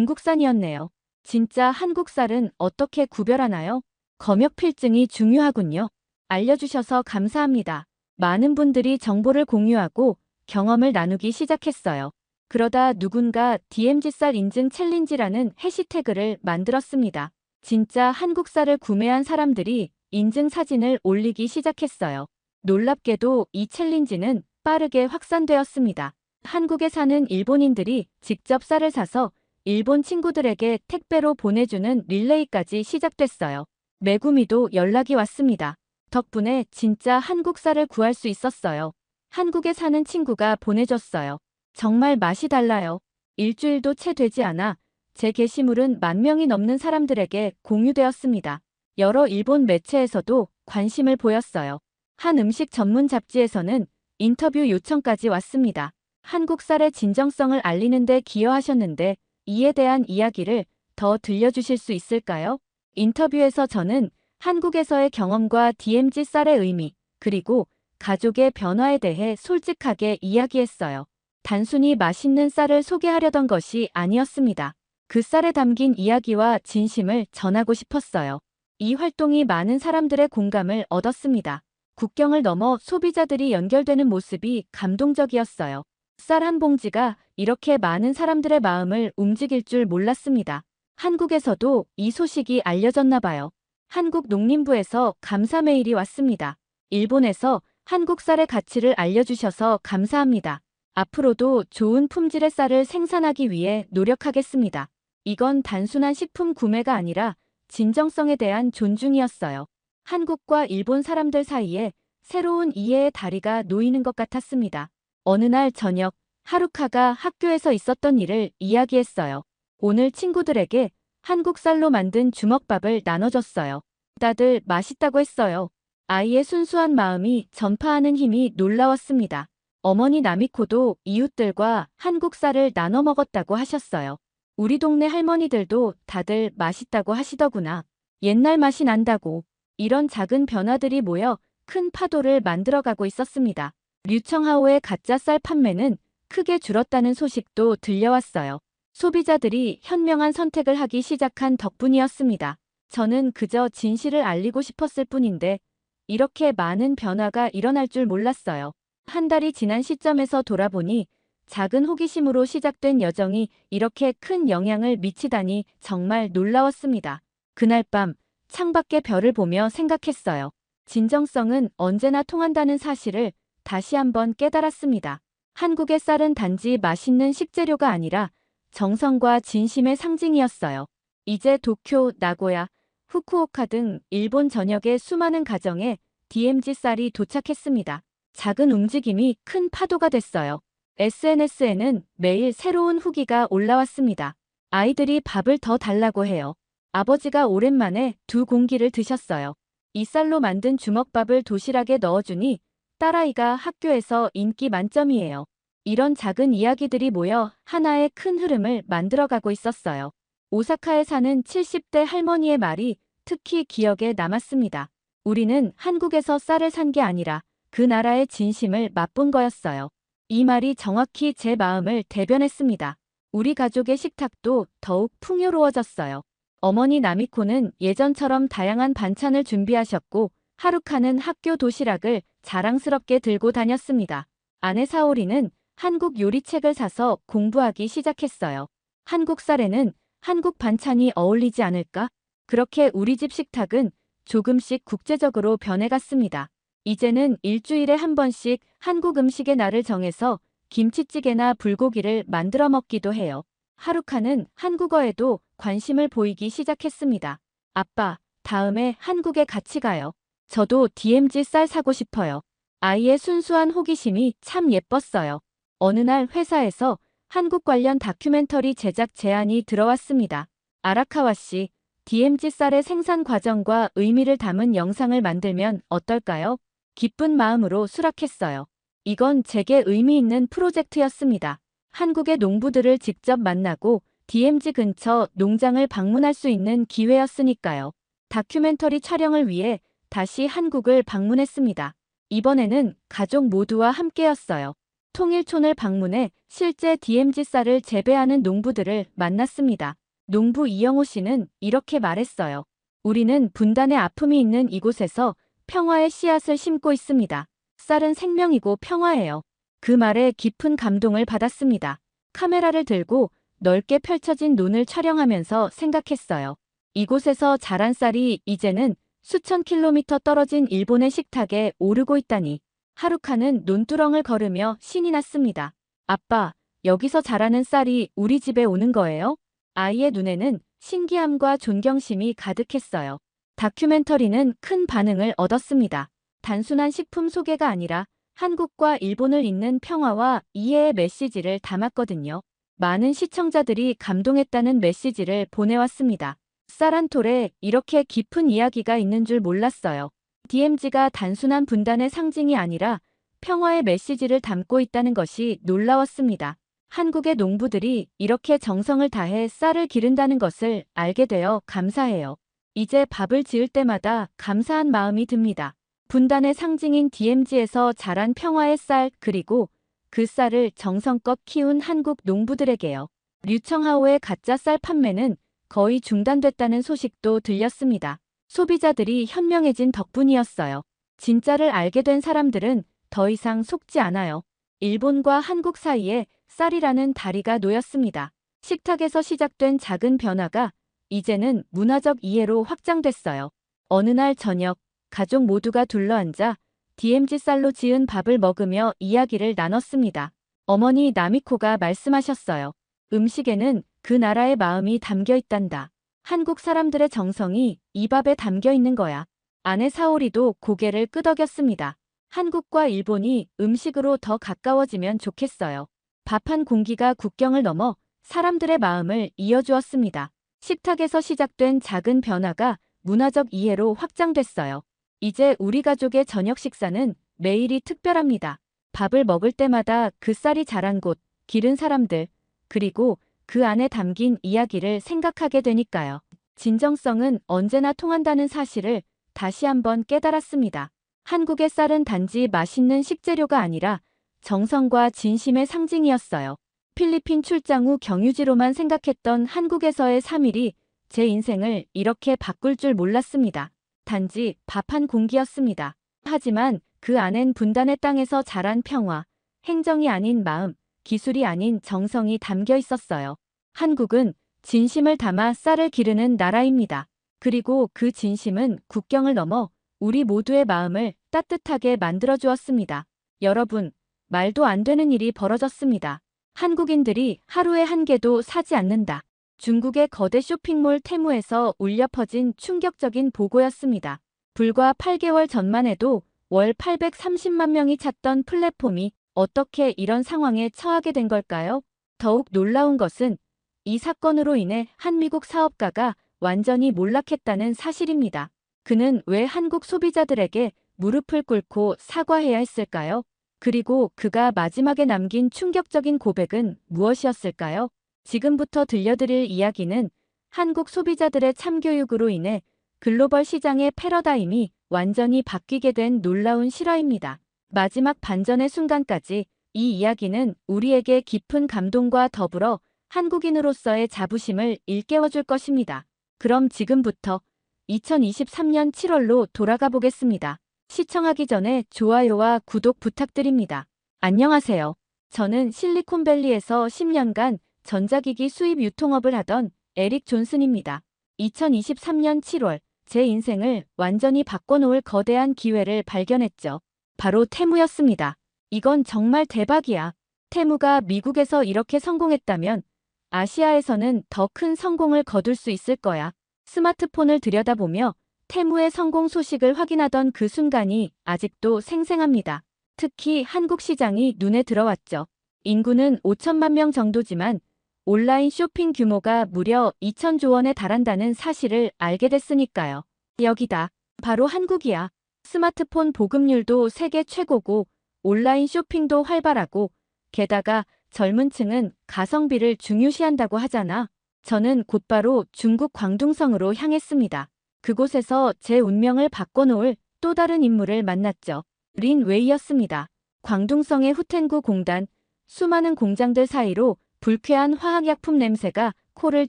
S1: 중국산이었네요. 진짜 한국 쌀은 어떻게 구별하나요? 검역 필증이 중요하군요. 알려주셔서 감사합니다. 많은 분들이 정보를 공유하고 경험을 나누기 시작했어요. 그러다 누군가 DMZ 쌀 인증 챌린지라는 해시태그를 만들었습니다. 진짜 한국 쌀을 구매한 사람들이 인증 사진을 올리기 시작했어요. 놀랍게도 이 챌린지는 빠르게 확산되었습니다. 한국에 사는 일본인들이 직접 쌀을 사서 일본 친구들에게 택배로 보내주는 릴레이까지 시작됐어요. 매구미도 연락이 왔습니다. 덕분에 진짜 한국 쌀을 구할 수 있었어요. 한국에 사는 친구가 보내줬어요. 정말 맛이 달라요. 일주일도 채 되지 않아 제 게시물은 10,000명이 넘는 사람들에게 공유되었습니다. 여러 일본 매체에서도 관심을 보였어요. 한 음식 전문 잡지에서는 인터뷰 요청까지 왔습니다. 한국 쌀의 진정성을 알리는 데 기여하셨는데 이에 대한 이야기를 더 들려주실 수 있을까요? 인터뷰에서 저는 한국에서의 경험과 DMZ 쌀의 의미, 그리고 가족의 변화에 대해 솔직하게 이야기했어요. 단순히 맛있는 쌀을 소개하려던 것이 아니었습니다. 그 쌀에 담긴 이야기와 진심을 전하고 싶었어요. 이 활동이 많은 사람들의 공감을 얻었습니다. 국경을 넘어 소비자들이 연결되는 모습이 감동적이었어요. 쌀 한 봉지가 이렇게 많은 사람들의 마음을 움직일 줄 몰랐습니다. 한국에서도 이 소식이 알려졌나 봐요. 한국 농림부에서 감사 메일이 왔습니다. 일본에서 한국 쌀의 가치를 알려주셔서 감사합니다. 앞으로도 좋은 품질의 쌀을 생산하기 위해 노력하겠습니다. 이건 단순한 식품 구매가 아니라 진정성에 대한 존중이었어요. 한국과 일본 사람들 사이에 새로운 이해의 다리가 놓이는 것 같았습니다. 어느 날 저녁, 하루카가 학교에서 있었던 일을 이야기했어요. 오늘 친구들에게 한국 쌀로 만든 주먹밥을 나눠줬어요. 다들 맛있다고 했어요. 아이의 순수한 마음이 전파하는 힘이 놀라웠습니다. 어머니 나미코도 이웃들과 한국 쌀을 나눠 먹었다고 하셨어요. 우리 동네 할머니들도 다들 맛있다고 하시더구나. 옛날 맛이 난다고. 이런 작은 변화들이 모여 큰 파도를 만들어가고 있었습니다. 류청하오의 가짜 쌀 판매는 크게 줄었다는 소식도 들려왔어요. 소비자들이 현명한 선택을 하기 시작한 덕분이었습니다. 저는 그저 진실을 알리고 싶었을 뿐인데 이렇게 많은 변화가 일어날 줄 몰랐어요. 한 달이 지난 시점에서 돌아보니 작은 호기심으로 시작된 여정이 이렇게 큰 영향을 미치다니 정말 놀라웠습니다. 그날 밤 창밖의 별을 보며 생각했어요. 진정성은 언제나 통한다는 사실을 다시 한번 깨달았습니다. 한국의 쌀은 단지 맛있는 식재료가 아니라 정성과 진심의 상징이었어요. 이제 도쿄, 나고야, 후쿠오카 등 일본 전역의 수많은 가정에 DMZ 쌀이 도착했습니다. 작은 움직임이 큰 파도가 됐어요. SNS에는 매일 새로운 후기가 올라왔습니다. 아이들이 밥을 더 달라고 해요. 아버지가 오랜만에 2공기를 드셨어요. 이 쌀로 만든 주먹밥을 도시락에 넣어주니 딸아이가 학교에서 인기 만점이에요. 이런 작은 이야기들이 모여 하나의 큰 흐름을 만들어가고 있었어요. 오사카에 사는 70대 할머니의 말이 특히 기억에 남았습니다. 우리는 한국에서 쌀을 산 게 아니라 그 나라의 진심을 맛본 거였어요. 이 말이 정확히 제 마음을 대변했습니다. 우리 가족의 식탁도 더욱 풍요로워졌어요. 어머니 나미코는 예전처럼 다양한 반찬을 준비하셨고 하루카는 학교 도시락을 자랑스럽게 들고 다녔습니다. 아내 사오리는 한국 요리책을 사서 공부하기 시작했어요. 한국 쌀에는 한국 반찬이 어울리지 않을까? 그렇게 우리 집 식탁은 조금씩 국제적으로 변해갔습니다. 이제는 일주일에 한 번씩 한국 음식의 날을 정해서 김치찌개나 불고기를 만들어 먹기도 해요. 하루카는 한국어에도 관심을 보이기 시작했습니다. 아빠, 다음에 한국에 같이 가요. 저도 DMZ 쌀 사고 싶어요. 아이의 순수한 호기심이 참 예뻤어요. 어느 날 회사에서 한국 관련 다큐멘터리 제작 제안이 들어왔습니다. 아라카와 씨, DMZ 쌀의 생산 과정과 의미를 담은 영상을 만들면 어떨까요? 기쁜 마음으로 수락했어요. 이건 제게 의미 있는 프로젝트였습니다. 한국의 농부들을 직접 만나고 DMZ 근처 농장을 방문할 수 있는 기회였으니까요. 다큐멘터리 촬영을 위해 다시 한국을 방문했습니다. 이번에는 가족 모두와 함께였어요. 통일촌을 방문해 실제 DMZ 쌀을 재배하는 농부들을 만났습니다. 농부 이영호 씨는 이렇게 말했어요. 우리는 분단의 아픔이 있는 이곳에서 평화의 씨앗을 심고 있습니다. 쌀은 생명이고 평화예요. 그 말에 깊은 감동을 받았습니다. 카메라를 들고 넓게 펼쳐진 논을 촬영하면서 생각했어요. 이곳에서 자란 쌀이 이제는 수천 킬로미터 떨어진 일본의 식탁에 오르고 있다니. 하루카는 논두렁을 걸으며 신이 났습니다. 아빠, 여기서 자라는 쌀이 우리 집에 오는 거예요? 아이의 눈에는 신기함과 존경심이 가득했어요. 다큐멘터리는 큰 반응을 얻었습니다. 단순한 식품 소개가 아니라 한국과 일본을 잇는 평화와 이해의 메시지를 담았거든요. 많은 시청자들이 감동했다는 메시지를 보내왔습니다. 쌀 한 톨에 이렇게 깊은 이야기가 있는 줄 몰랐어요. DMZ가 단순한 분단의 상징이 아니라 평화의 메시지를 담고 있다는 것이 놀라웠습니다. 한국의 농부들이 이렇게 정성을 다해 쌀을 기른다는 것을 알게 되어 감사해요. 이제 밥을 지을 때마다 감사한 마음이 듭니다. 분단의 상징인 DMZ에서 자란 평화의 쌀, 그리고 그 쌀을 정성껏 키운 한국 농부들에게요. 류청하오의 가짜 쌀 판매는 거의 중단됐다는 소식도 들렸습니다. 소비자들이 현명해진 덕분이었어요. 진짜를 알게 된 사람들은 더 이상 속지 않아요. 일본과 한국 사이에 쌀이라는 다리가 놓였습니다. 식탁에서 시작된 작은 변화가 이제는 문화적 이해로 확장됐어요. 어느 날 저녁, 가족 모두가 둘러앉아 DMZ 쌀로 지은 밥을 먹으며 이야기를 나눴습니다. 어머니 나미코가 말씀하셨어요. 음식에는 그 나라의 마음이 담겨 있단다. 한국 사람들의 정성이 이 밥에 담겨 있는 거야. 아내 사오리도 고개를 끄덕였습니다. 한국과 일본이 음식으로 더 가까워지면 좋겠어요. 밥 한 공기가 국경을 넘어 사람들의 마음을 이어주었습니다. 식탁에서 시작된 작은 변화가 문화적 이해로 확장됐어요. 이제 우리 가족의 저녁 식사는 매일이 특별합니다. 밥을 먹을 때마다 그 쌀이 자란 곳, 기른 사람들, 그리고 그 안에 담긴 이야기를 생각하게 되니까요. 진정성은 언제나 통한다는 사실을 다시 한번 깨달았습니다. 한국의 쌀은 단지 맛있는 식재료가 아니라 정성과 진심의 상징이었어요. 필리핀 출장 후 경유지로만 생각했던 한국에서의 3일이 제 인생을 이렇게 바꿀 줄 몰랐습니다. 단지 밥 한 공기였습니다. 하지만 그 안엔 분단의 땅에서 자란 평화, 행정이 아닌 마음, 기술이 아닌 정성이 담겨 있었어요. 한국은 진심을 담아 쌀을 기르는 나라입니다. 그리고 그 진심은 국경을 넘어 우리 모두의 마음을 따뜻하게 만들어 주었습니다. 여러분, 말도 안 되는 일이 벌어졌습니다. 한국인들이 하루에 한 개도 사지 않는다. 중국의 거대 쇼핑몰 테무에서 울려 퍼진 충격적인 보고였습니다. 불과 8개월 전만 해도 월 830만 명이 찾던 플랫폼이 어떻게 이런 상황에 처하게 된 걸까요? 더욱 놀라운 것은 이 사건으로 인해 한 미국 사업가가 완전히 몰락했다는 사실입니다. 그는 왜 한국 소비자들에게 무릎을 꿇고 사과해야 했을까요? 그리고 그가 마지막에 남긴 충격적인 고백은 무엇이었을까요? 지금부터 들려드릴 이야기는 한국 소비자들의 참교육으로 인해 글로벌 시장의 패러다임이 완전히 바뀌게 된 놀라운 실화입니다. 마지막 반전의 순간까지 이 이야기는 우리에게 깊은 감동과 더불어 한국인으로서의 자부심을 일깨워줄 것입니다. 그럼 지금부터 2023년 7월로 돌아가 보겠습니다. 시청하기 전에 좋아요와 구독 부탁드립니다. 안녕하세요. 저는 실리콘밸리에서 10년간 전자기기 수입 유통업을 하던 에릭 존슨입니다. 2023년 7월, 제 인생을 완전히 바꿔놓을 거대한 기회를 발견했죠. 바로 테무였습니다. 이건 정말 대박이야. 테무가 미국에서 이렇게 성공했다면 아시아에서는 더 큰 성공을 거둘 수 있을 거야. 스마트폰을 들여다보며 테무의 성공 소식을 확인하던 그 순간이 아직도 생생합니다. 특히 한국 시장이 눈에 들어왔죠. 인구는 5천만 명 정도지만 온라인 쇼핑 규모가 무려 2천조 원에 달한다는 사실을 알게 됐으니까요. 여기다. 바로 한국이야. 스마트폰 보급률도 세계 최고고 온라인 쇼핑도 활발하고 게다가 젊은 층은 가성비를 중요시한다고 하잖아. 저는 곧바로 중국 광둥성으로 향했습니다. 그곳에서 제 운명을 바꿔놓을 또 다른 인물을 만났죠. 린 웨이였습니다. 광둥성의 후텐구 공단, 수많은 공장들 사이로 불쾌한 화학약품 냄새가 코를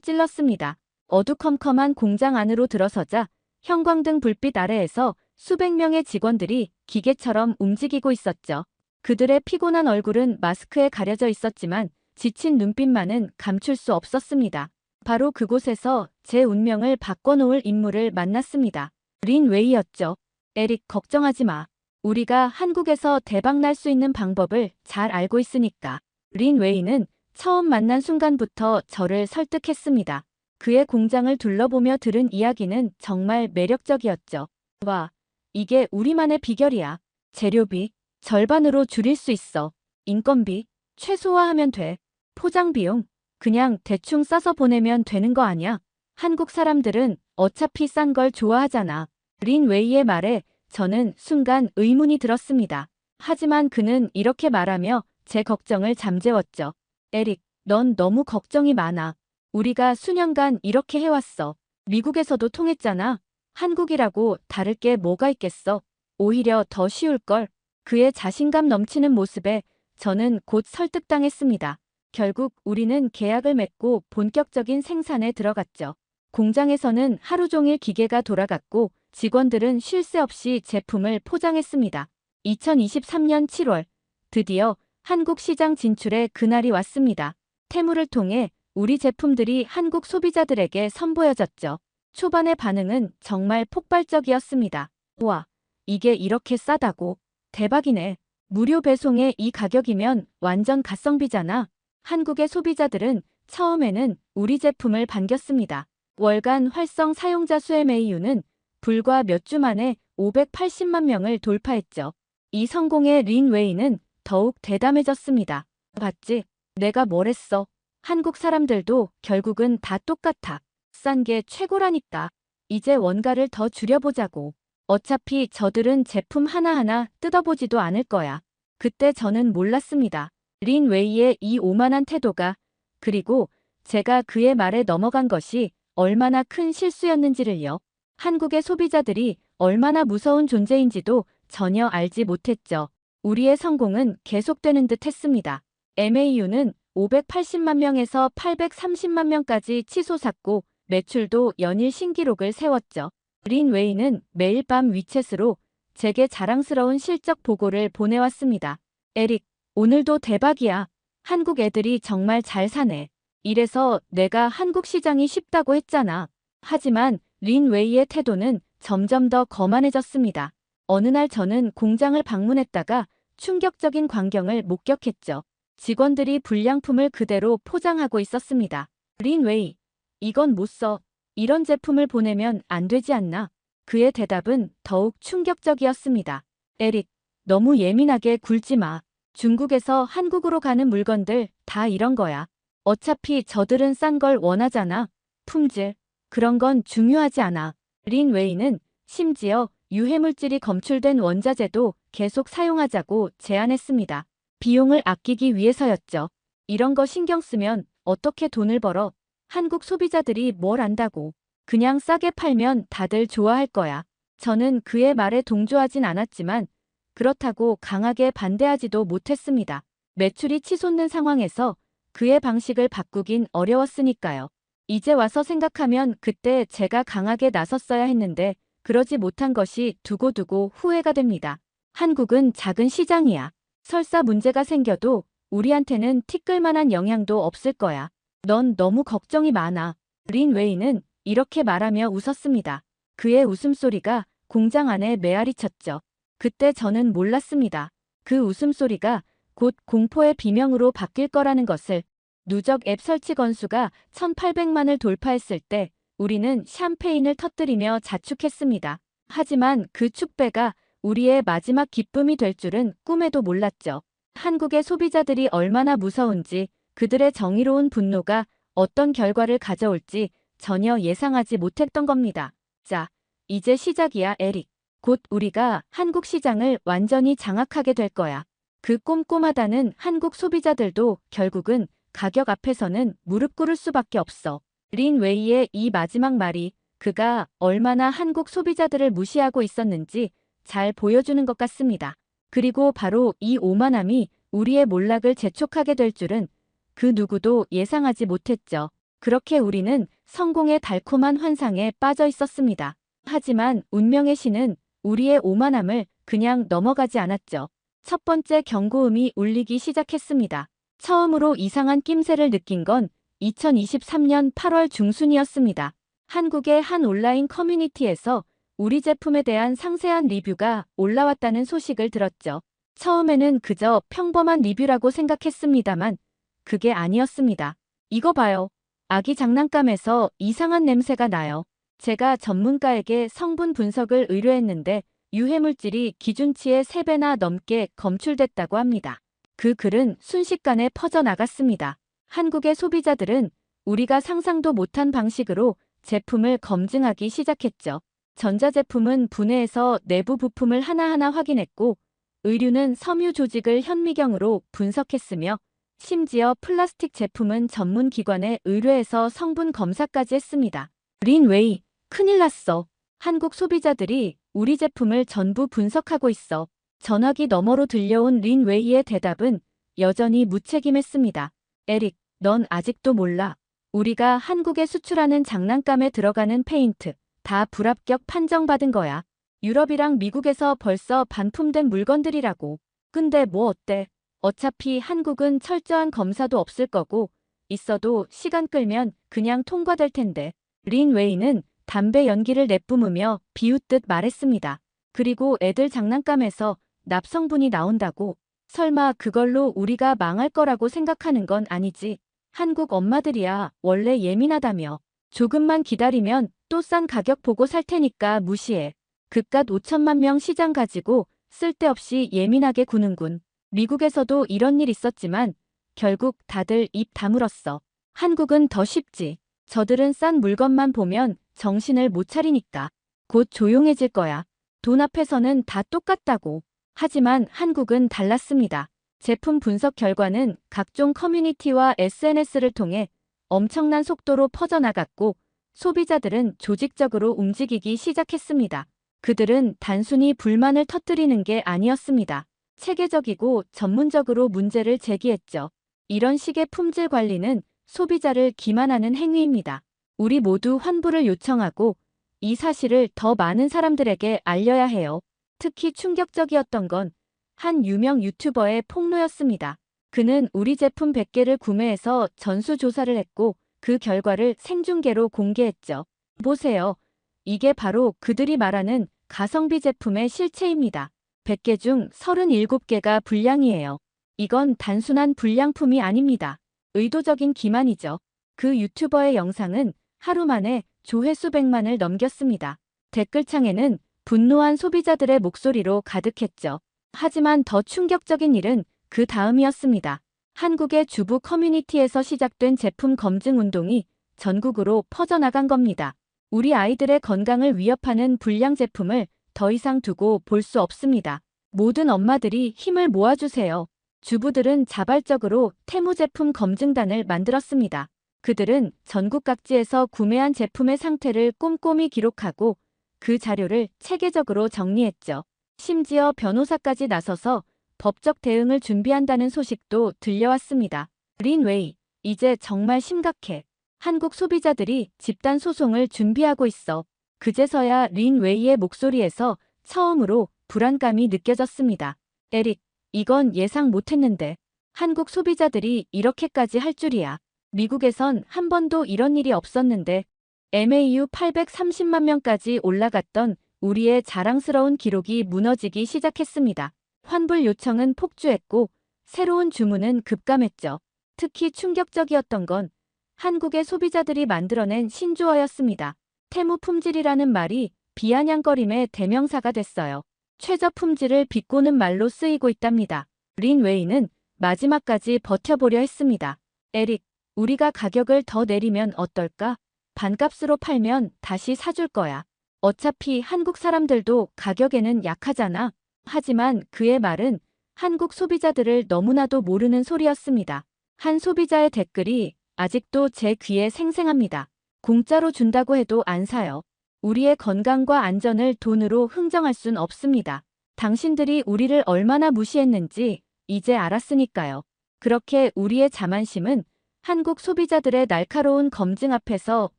S1: 찔렀습니다. 어두컴컴한 공장 안으로 들어서자 형광등 불빛 아래에서 수백 명의 직원들이 기계처럼 움직이고 있었죠. 그들의 피곤한 얼굴은 마스크에 가려져 있었지만 지친 눈빛만은 감출 수 없었습니다. 바로 그곳에서 제 운명을 바꿔놓을 인물을 만났습니다. 린 웨이였죠. 에릭, 걱정하지 마. 우리가 한국에서 대박 날 수 있는 방법을 잘 알고 있으니까. 린 웨이는 처음 만난 순간부터 저를 설득했습니다. 그의 공장을 둘러보며 들은 이야기는 정말 매력적이었죠. 와, 이게 우리만의 비결이야. 재료비 절반으로 줄일 수 있어. 인건비 최소화하면 돼. 포장 비용 그냥 대충 싸서 보내면 되는 거 아냐? 한국 사람들은 어차피 싼 걸 좋아하잖아. 린 웨이의 말에 저는 순간 의문이 들었습니다. 하지만 그는 이렇게 말하며 제 걱정을 잠재웠죠. 에릭, 넌 너무 걱정이 많아. 우리가 수년간 이렇게 해왔어. 미국에서도 통했잖아. 한국이라고 다를 게 뭐가 있겠어. 오히려 더 쉬울걸. 그의 자신감 넘치는 모습에 저는 곧 설득당했습니다. 결국 우리는 계약을 맺고 본격적인 생산에 들어갔죠. 공장에서는 하루 종일 기계가 돌아갔고 직원들은 쉴 새 없이 제품을 포장했습니다. 2023년 7월, 드디어 한국 시장 진출의 그날이 왔습니다. 테무를 통해 우리 제품들이 한국 소비자들에게 선보여졌죠. 초반의 반응은 정말 폭발적이었습니다. 우와, 이게 이렇게 싸다고? 대박이네. 무료 배송에 이 가격이면 완전 가성비잖아. 한국의 소비자들은 처음에는 우리 제품을 반겼습니다. 월간 활성 사용자 수의 MAU는 불과 몇 주 만에 580만 명을 돌파했죠. 이 성공의 린웨이는 더욱 대담해졌습니다. 봤지? 내가 뭘 했어? 한국 사람들도 결국은 다 똑같아. 싼 게 최고라니까. 이제 원가를 더 줄여보자고. 어차피 저들은 제품 하나하나 뜯어보지도 않을 거야. 그때 저는 몰랐습니다. 린웨이의 이 오만한 태도가, 그리고 제가 그의 말에 넘어간 것이 얼마나 큰 실수였는지를요. 한국의 소비자들이 얼마나 무서운 존재인지도 전혀 알지 못했죠. 우리의 성공은 계속되는 듯 했습니다. MAU는 580만 명에서 830만 명까지 치솟았고 매출도 연일 신기록을 세웠죠. 린웨이는 매일 밤 위챗으로 제게 자랑스러운 실적 보고를 보내왔습니다. 에릭, 오늘도 대박이야. 한국 애들이 정말 잘 사네. 이래서 내가 한국 시장이 쉽다고 했잖아. 하지만 린웨이의 태도는 점점 더 거만해졌습니다. 어느 날 저는 공장을 방문했다가 충격적인 광경을 목격했죠. 직원들이 불량품을 그대로 포장하고 있었습니다. 린웨이, 이건 못 써. 이런 제품을 보내면 안 되지 않나? 그의 대답은 더욱 충격적이었습니다. 에릭, 너무 예민하게 굴지 마. 중국에서 한국으로 가는 물건들 다 이런 거야. 어차피 저들은 싼 걸 원하잖아. 품질, 그런 건 중요하지 않아. 린웨이는 심지어 유해물질이 검출된 원자재도 계속 사용하자고 제안했습니다. 비용을 아끼기 위해서였죠. 이런 거 신경 쓰면 어떻게 돈을 벌어? 한국 소비자들이 뭘 안다고. 그냥 싸게 팔면 다들 좋아할 거야. 저는 그의 말에 동조하진 않았지만 그렇다고 강하게 반대하지도 못했습니다. 매출이 치솟는 상황에서 그의 방식을 바꾸긴 어려웠으니까요. 이제 와서 생각하면 그때 제가 강하게 나섰어야 했는데 그러지 못한 것이 두고두고 후회가 됩니다. 한국은 작은 시장이야. 설사 문제가 생겨도 우리한테는 티끌만한 영향도 없을 거야. 넌 너무 걱정이 많아. 린웨이는 이렇게 말하며 웃었습니다. 그의 웃음소리가 공장 안에 메아리 쳤죠. 그때 저는 몰랐습니다. 그 웃음소리가 곧 공포의 비명으로 바뀔 거라는 것을. 누적 앱 설치 건수가 1,800만을 돌파했을 때 우리는 샴페인을 터뜨리며 자축했습니다. 하지만 그 축배가 우리의 마지막 기쁨이 될 줄은 꿈에도 몰랐죠. 한국의 소비자들이 얼마나 무서운지, 그들의 정의로운 분노가 어떤 결과를 가져올지 전혀 예상하지 못했던 겁니다. 자, 이제 시작이야, 에릭. 곧 우리가 한국 시장을 완전히 장악하게 될 거야. 그 꼼꼼하다는 한국 소비자들도 결국은 가격 앞에서는 무릎 꿇을 수밖에 없어. 린웨이의 이 마지막 말이 그가 얼마나 한국 소비자들을 무시하고 있었는지 잘 보여주는 것 같습니다. 그리고 바로 이 오만함이 우리의 몰락을 재촉하게 될 줄은 그 누구도 예상하지 못했죠. 그렇게 우리는 성공의 달콤한 환상에 빠져 있었습니다. 하지만 운명의 신은 우리의 오만함을 그냥 넘어가지 않았죠. 첫 번째 경고음이 울리기 시작했습니다. 처음으로 이상한 낌새를 느낀 건 2023년 8월 중순이었습니다. 한국의 한 온라인 커뮤니티에서 우리 제품에 대한 상세한 리뷰가 올라왔다는 소식을 들었죠. 처음에는 그저 평범한 리뷰라고 생각했습니다만 그게 아니었습니다. 이거 봐요. 아기 장난감에서 이상한 냄새가 나요. 제가 전문가에게 성분 분석을 의뢰했는데 유해물질이 기준치의 3배나 넘게 검출됐다고 합니다. 그 글은 순식간에 퍼져나갔습니다. 한국의 소비자들은 우리가 상상도 못한 방식으로 제품을 검증하기 시작했죠. 전자제품은 분해해서 내부 부품을 하나하나 확인했고, 의류는 섬유 조직을 현미경으로 분석했으며, 심지어 플라스틱 제품은 전문 기관에 의뢰해서 성분 검사까지 했습니다. 린웨이, 큰일 났어. 한국 소비자들이 우리 제품을 전부 분석하고 있어. 전화기 너머로 들려온 린웨이의 대답은 여전히 무책임했습니다. 에릭, 넌 아직도 몰라. 우리가 한국에 수출하는 장난감에 들어가는 페인트, 다 불합격 판정받은 거야. 유럽이랑 미국에서 벌써 반품된 물건들이라고. 근데 뭐 어때? 어차피 한국은 철저한 검사도 없을 거고, 있어도 시간 끌면 그냥 통과될 텐데. 린웨이는 담배 연기를 내뿜으며 비웃듯 말했습니다. 그리고 애들 장난감에서 납성분이 나온다고. 설마 그걸로 우리가 망할 거라고 생각하는 건 아니지. 한국 엄마들이야 원래 예민하다며. 조금만 기다리면 또 싼 가격 보고 살 테니까 무시해. 그깟 5천만 명 시장 가지고 쓸데없이 예민하게 구는군. 미국에서도 이런 일 있었지만 결국 다들 입 다물었어. 한국은 더 쉽지. 저들은 싼 물건만 보면 정신을 못 차리니까. 곧 조용해질 거야. 돈 앞에서는 다 똑같다고. 하지만 한국은 달랐습니다. 제품 분석 결과는 각종 커뮤니티와 SNS를 통해 엄청난 속도로 퍼져나갔고, 소비자들은 조직적으로 움직이기 시작했습니다. 그들은 단순히 불만을 터뜨리는 게 아니었습니다. 체계적이고 전문적으로 문제를 제기했죠. 이런 식의 품질 관리는 소비자를 기만하는 행위입니다. 우리 모두 환불을 요청하고 이 사실을 더 많은 사람들에게 알려야 해요. 특히 충격적이었던 건 한 유명 유튜버의 폭로였습니다. 그는 우리 제품 100개를 구매해서 전수조사를 했고 그 결과를 생중계로 공개했죠. 보세요. 이게 바로 그들이 말하는 가성비 제품의 실체입니다. 100개 중 37개가 불량이에요. 이건 단순한 불량품이 아닙니다. 의도적인 기만이죠. 그 유튜버의 영상은 하루 만에 조회수 100만을 넘겼습니다. 댓글창에는 분노한 소비자들의 목소리로 가득했죠. 하지만 더 충격적인 일은 그 다음이었습니다. 한국의 주부 커뮤니티에서 시작된 제품 검증 운동이 전국으로 퍼져나간 겁니다. 우리 아이들의 건강을 위협하는 불량 제품을 더 이상 두고 볼 수 없습니다. 모든 엄마들이 힘을 모아주세요. 주부들은 자발적으로 테무 제품 검증단을 만들었습니다. 그들은 전국 각지에서 구매한 제품의 상태를 꼼꼼히 기록하고 그 자료를 체계적으로 정리했죠. 심지어 변호사까지 나서서 법적 대응을 준비한다는 소식도 들려왔습니다. 린웨이, 이제 정말 심각해. 한국 소비자들이 집단 소송을 준비하고 있어. 그제서야 린웨이의 목소리에서 처음으로 불안감이 느껴졌습니다. 에릭, 이건 예상 못했는데. 한국 소비자들이 이렇게까지 할 줄이야. 미국에선 한 번도 이런 일이 없었는데 MAU 830만 명까지 올라갔던 우리의 자랑스러운 기록이 무너지기 시작했습니다. 환불 요청은 폭주했고 새로운 주문은 급감했죠. 특히 충격적이었던 건 한국의 소비자들이 만들어낸 신조어였습니다. 테무 품질이라는 말이 비아냥거림의 대명사가 됐어요. 최저 품질을 비꼬는 말로 쓰이고 있답니다. 린웨이는 마지막까지 버텨보려 했습니다. 에릭, 우리가 가격을 더 내리면 어떨까? 반값으로 팔면 다시 사줄 거야. 어차피 한국 사람들도 가격에는 약하잖아. 하지만 그의 말은 한국 소비자들을 너무나도 모르는 소리였습니다. 한 소비자의 댓글이 아직도 제 귀에 생생합니다. 공짜로 준다고 해도 안 사요. 우리의 건강과 안전을 돈으로 흥정할 순 없습니다. 당신들이 우리를 얼마나 무시했는지 이제 알았으니까요. 그렇게 우리의 자만심은 한국 소비자들의 날카로운 검증 앞에서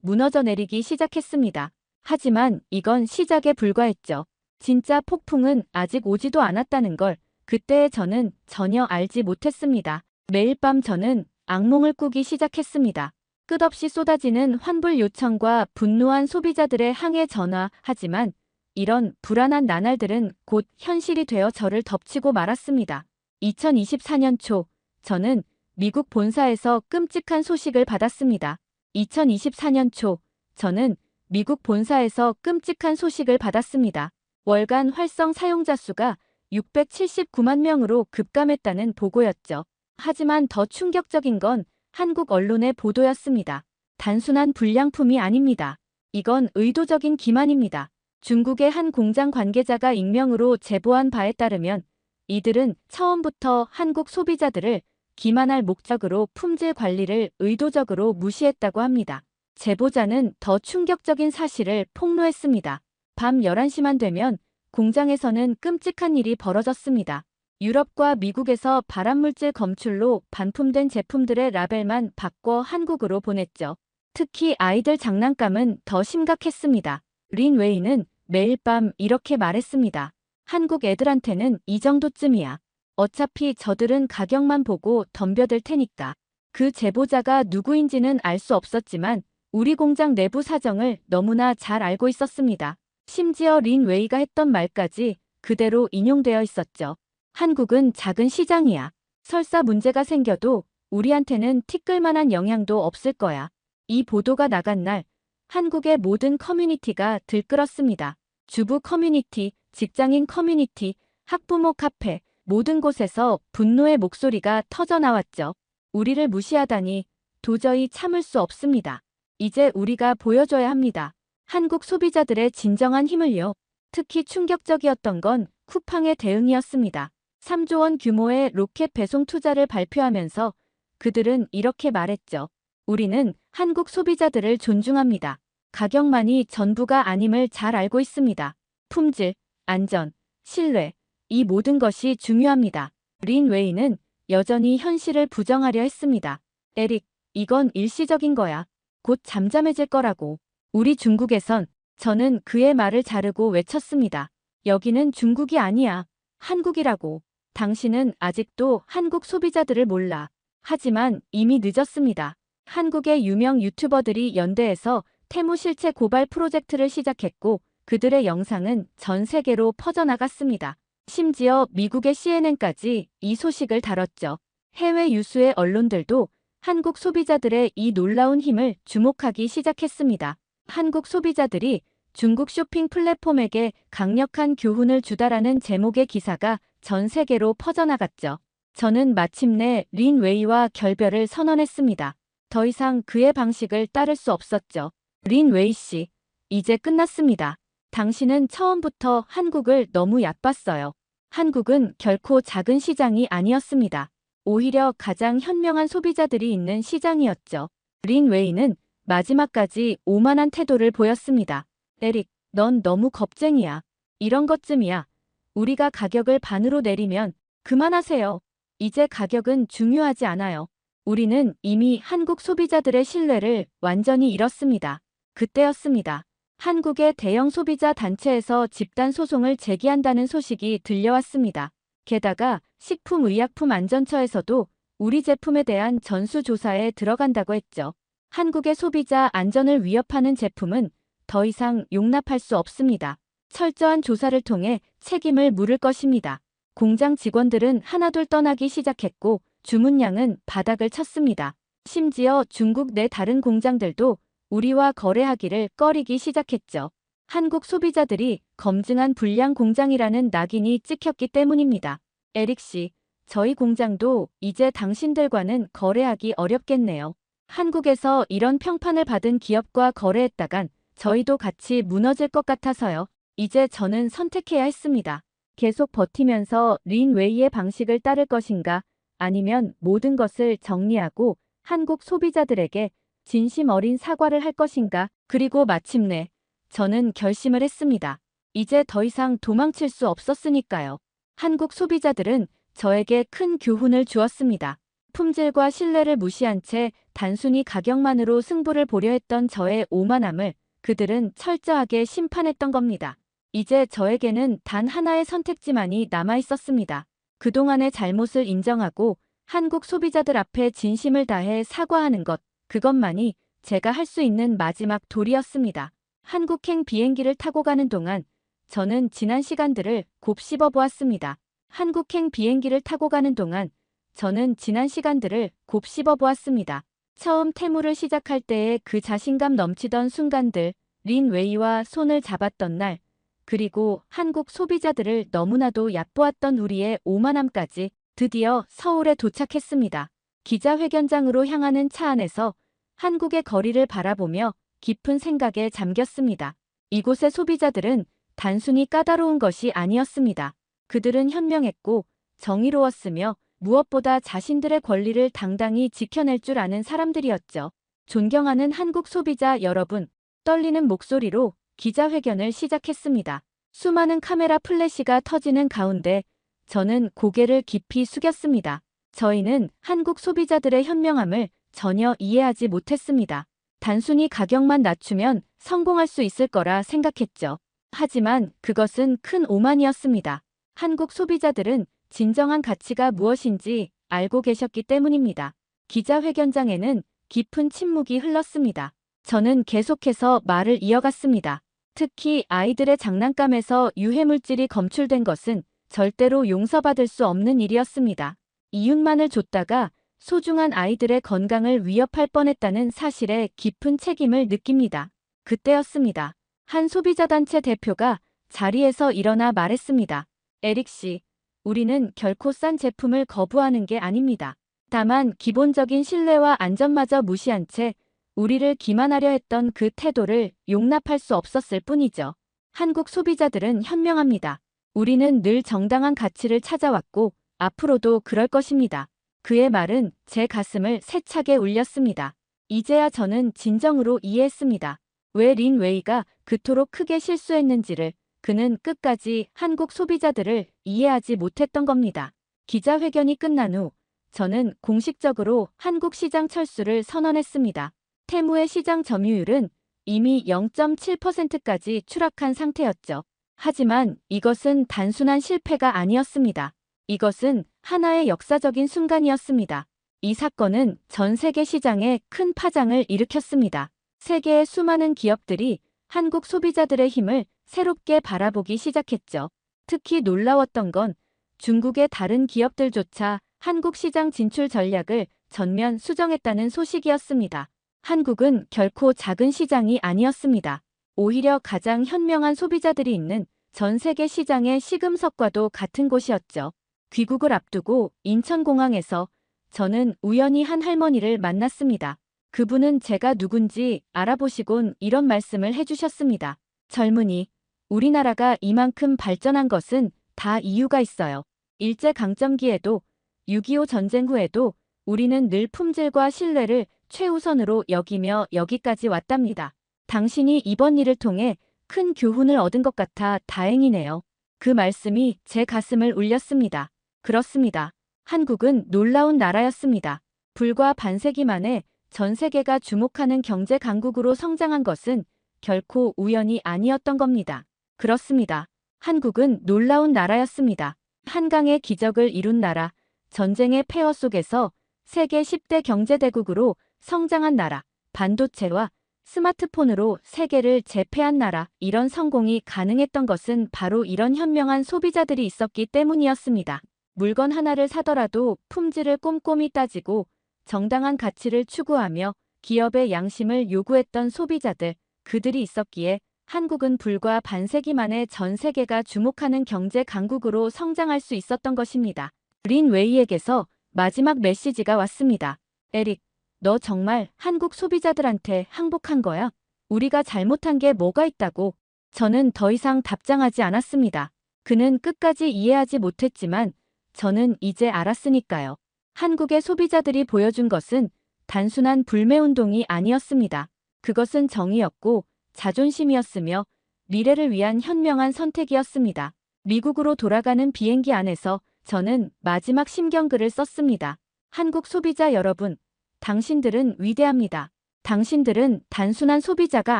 S1: 무너져 내리기 시작했습니다. 하지만 이건 시작에 불과했죠. 진짜 폭풍은 아직 오지도 않았다는 걸 그때의 저는 전혀 알지 못했습니다. 매일 밤 저는 악몽을 꾸기 시작했습니다. 끝없이 쏟아지는 환불 요청과 분노한 소비자들의 항해 전화. 하지만 이런 불안한 나날들은 곧 현실이 되어 저를 덮치고 말았습니다. 2024년 초 저는 미국 본사에서 끔찍한 소식을 받았습니다. 2024년 초 저는 미국 본사에서 끔찍한 소식을 받았습니다. 월간 활성 사용자 수가 679만 명으로 급감했다는 보고였죠. 하지만 더 충격적인 건 한국 언론의 보도였습니다. 단순한 불량품이 아닙니다. 이건 의도적인 기만입니다. 중국의 한 공장 관계자가 익명으로 제보한 바에 따르면 이들은 처음부터 한국 소비자들을 기만할 목적으로 품질 관리를 의도적으로 무시했다고 합니다. 제보자는 더 충격적인 사실을 폭로했습니다. 밤 11시만 되면 공장에서는 끔찍한 일이 벌어졌습니다. 유럽과 미국에서 발암물질 검출로 반품된 제품들의 라벨만 바꿔 한국으로 보냈죠. 특히 아이들 장난감은 더 심각했습니다. 린 웨이는 매일 밤 이렇게 말했습니다. 한국 애들한테는 이 정도쯤이야. 어차피 저들은 가격만 보고 덤벼들 테니까. 그 제보자가 누구인지는 알 수 없었지만 우리 공장 내부 사정을 너무나 잘 알고 있었습니다. 심지어 린 웨이가 했던 말까지 그대로 인용되어 있었죠. 한국은 작은 시장이야. 설사 문제가 생겨도 우리한테는 티끌만한 영향도 없을 거야. 이 보도가 나간 날 한국의 모든 커뮤니티가 들끓었습니다. 주부 커뮤니티, 직장인 커뮤니티, 학부모 카페, 모든 곳에서 분노의 목소리가 터져나왔죠. 우리를 무시하다니 도저히 참을 수 없습니다. 이제 우리가 보여줘야 합니다. 한국 소비자들의 진정한 힘을요. 특히 충격적이었던 건 쿠팡의 대응이었습니다. 3조 원 규모의 로켓 배송 투자를 발표하면서 그들은 이렇게 말했죠. 우리는 한국 소비자들을 존중합니다. 가격만이 전부가 아님을 잘 알고 있습니다. 품질, 안전, 신뢰, 이 모든 것이 중요합니다. 린 웨이는 여전히 현실을 부정하려 했습니다. 에릭, 이건 일시적인 거야. 곧 잠잠해질 거라고. 우리 중국에선 저는 그의 말을 자르고 외쳤습니다. 여기는 중국이 아니야. 한국이라고. 당신은 아직도 한국 소비자들을 몰라. 하지만 이미 늦었습니다. 한국의 유명 유튜버들이 연대해서 테무 실체 고발 프로젝트를 시작했고 그들의 영상은 전 세계로 퍼져나갔습니다. 심지어 미국의 CNN까지 이 소식을 다뤘죠. 해외 유수의 언론들도 한국 소비자들의 이 놀라운 힘을 주목하기 시작했습니다. 한국 소비자들이 중국 쇼핑 플랫폼에게 강력한 교훈을 주다라는 제목의 기사가 전 세계로 퍼져나갔죠. 저는 마침내 린 웨이와 결별을 선언했습니다. 더 이상 그의 방식을 따를 수 없었죠. 린 웨이 씨, 이제 끝났습니다. 당신은 처음부터 한국을 너무 얕봤어요. 한국은 결코 작은 시장이 아니었습니다. 오히려 가장 현명한 소비자들이 있는 시장이었죠. 린 웨이는 마지막까지 오만한 태도를 보였습니다. 에릭, 넌 너무 겁쟁이야. 이런 것쯤이야. 우리가 가격을 반으로 내리면 그만하세요. 이제 가격은 중요하지 않아요. 우리는 이미 한국 소비자들의 신뢰를 완전히 잃었습니다. 그때였습니다. 한국의 대형 소비자 단체에서 집단 소송을 제기한다는 소식이 들려왔습니다. 게다가 식품의약품안전처에서도 우리 제품에 대한 전수조사에 들어간다고 했죠. 한국의 소비자 안전을 위협하는 제품은 더 이상 용납할 수 없습니다. 철저한 조사를 통해 책임을 물을 것입니다. 공장 직원들은 하나둘 떠나기 시작했고 주문량은 바닥을 쳤습니다. 심지어 중국 내 다른 공장들도 우리와 거래하기를 꺼리기 시작했죠. 한국 소비자들이 검증한 불량 공장이라는 낙인이 찍혔기 때문입니다. 에릭 씨, 저희 공장도 이제 당신들과는 거래하기 어렵겠네요. 한국에서 이런 평판을 받은 기업과 거래했다간 저희도 같이 무너질 것 같아서요. 이제 저는 선택해야 했습니다. 계속 버티면서 린 웨이의 방식을 따를 것인가, 아니면 모든 것을 정리하고 한국 소비자들에게 진심 어린 사과를 할 것인가. 그리고 마침내 저는 결심을 했습니다. 이제 더 이상 도망칠 수 없었으니까요. 한국 소비자들은 저에게 큰 교훈을 주었습니다. 품질과 신뢰를 무시한 채 단순히 가격만으로 승부를 보려 했던 저의 오만함을 그들은 철저하게 심판했던 겁니다. 이제 저에게는 단 하나의 선택지만이 남아 있었습니다. 그동안의 잘못을 인정하고 한국 소비자들 앞에 진심을 다해 사과하는 것, 그것만이 제가 할 수 있는 마지막 도리였습니다. 한국행 비행기를 타고 가는 동안 저는 지난 시간들을 곱씹어 보았습니다. 한국행 비행기를 타고 가는 동안 저는 지난 시간들을 곱씹어 보았습니다. 처음 테무를 시작할 때의 그 자신감 넘치던 순간들, 린 웨이와 손을 잡았던 날, 그리고 한국 소비자들을 너무나도 얕보았던 우리의 오만함까지 드디어 서울에 도착했습니다. 기자회견장으로 향하는 차 안에서 한국의 거리를 바라보며 깊은 생각에 잠겼습니다. 이곳의 소비자들은 단순히 까다로운 것이 아니었습니다. 그들은 현명했고 정의로웠으며 무엇보다 자신들의 권리를 당당히 지켜낼 줄 아는 사람들이었죠. 존경하는 한국 소비자 여러분, 떨리는 목소리로 기자회견을 시작했습니다. 수많은 카메라 플래시가 터지는 가운데 저는 고개를 깊이 숙였습니다. 저희는 한국 소비자들의 현명함을 전혀 이해하지 못했습니다. 단순히 가격만 낮추면 성공할 수 있을 거라 생각했죠. 하지만 그것은 큰 오만이었습니다. 한국 소비자들은 진정한 가치가 무엇인지 알고 계셨기 때문입니다. 기자회견장에는 깊은 침묵이 흘렀습니다. 저는 계속해서 말을 이어갔습니다. 특히 아이들의 장난감에서 유해물질이 검출된 것은 절대로 용서받을 수 없는 일이었습니다. 이윤만을 줬다가 소중한 아이들의 건강을 위협할 뻔했다는 사실에 깊은 책임을 느낍니다. 그때였습니다. 한 소비자단체 대표가 자리에서 일어나 말했습니다. 에릭 씨, 우리는 결코 싼 제품을 거부하는 게 아닙니다. 다만 기본적인 신뢰와 안전마저 무시한 채 우리를 기만하려 했던 그 태도를 용납할 수 없었을 뿐이죠. 한국 소비자들은 현명합니다. 우리는 늘 정당한 가치를 찾아왔고 앞으로도 그럴 것입니다. 그의 말은 제 가슴을 세차게 울렸습니다. 이제야 저는 진정으로 이해했습니다. 왜 린 웨이가 그토록 크게 실수했는지를. 그는 끝까지 한국 소비자들을 이해하지 못했던 겁니다. 기자회견이 끝난 후 저는 공식적으로 한국 시장 철수를 선언했습니다. 테무의 시장 점유율은 이미 0.7%까지 추락한 상태였죠. 하지만 이것은 단순한 실패가 아니었습니다. 이것은 하나의 역사적인 순간이었습니다. 이 사건은 전 세계 시장에 큰 파장을 일으켰습니다. 세계의 수많은 기업들이 한국 소비자들의 힘을 새롭게 바라보기 시작했죠. 특히 놀라웠던 건 중국의 다른 기업들조차 한국 시장 진출 전략을 전면 수정했다는 소식이었습니다. 한국은 결코 작은 시장이 아니었습니다. 오히려 가장 현명한 소비자들이 있는 전 세계 시장의 시금석과도 같은 곳이었죠. 귀국을 앞두고 인천공항에서 저는 우연히 한 할머니를 만났습니다. 그분은 제가 누군지 알아보시곤 이런 말씀을 해주셨습니다. 젊은이, 우리나라가 이만큼 발전한 것은 다 이유가 있어요. 일제강점기에도 6.25 전쟁 후에도 우리는 늘 품질과 신뢰를 최우선으로 여기며 여기까지 왔답니다. 당신이 이번 일을 통해 큰 교훈을 얻은 것 같아 다행이네요. 그 말씀이 제 가슴을 울렸습니다. 그렇습니다. 한국은 놀라운 나라였습니다. 불과 반세기 만에 전 세계가 주목하는 경제 강국으로 성장한 것은 결코 우연이 아니었던 겁니다. 그렇습니다. 한국은 놀라운 나라였습니다. 한강의 기적을 이룬 나라, 전쟁의 폐허 속에서 세계 10대 경제대국으로 성장한 나라, 반도체와 스마트폰으로 세계를 제패한 나라, 이런 성공이 가능했던 것은 바로 이런 현명한 소비자들이 있었기 때문이었습니다. 물건 하나를 사더라도 품질을 꼼꼼히 따지고 정당한 가치를 추구하며 기업의 양심을 요구했던 소비자들, 그들이 있었기에 한국은 불과 반세기 만에 전 세계가 주목하는 경제 강국으로 성장할 수 있었던 것입니다. 린 웨이에게서 마지막 메시지가 왔습니다. 에릭, 너 정말 한국 소비자들한테 항복한 거야? 우리가 잘못한 게 뭐가 있다고? 저는 더 이상 답장하지 않았습니다. 그는 끝까지 이해하지 못했지만 저는 이제 알았으니까요. 한국의 소비자들이 보여준 것은 단순한 불매운동이 아니었습니다. 그것은 정의였고 자존심이었으며 미래를 위한 현명한 선택이었습니다. 미국으로 돌아가는 비행기 안에서 저는 마지막 심경글을 썼습니다. 한국 소비자 여러분, 당신들은 위대합니다. 당신들은 단순한 소비자가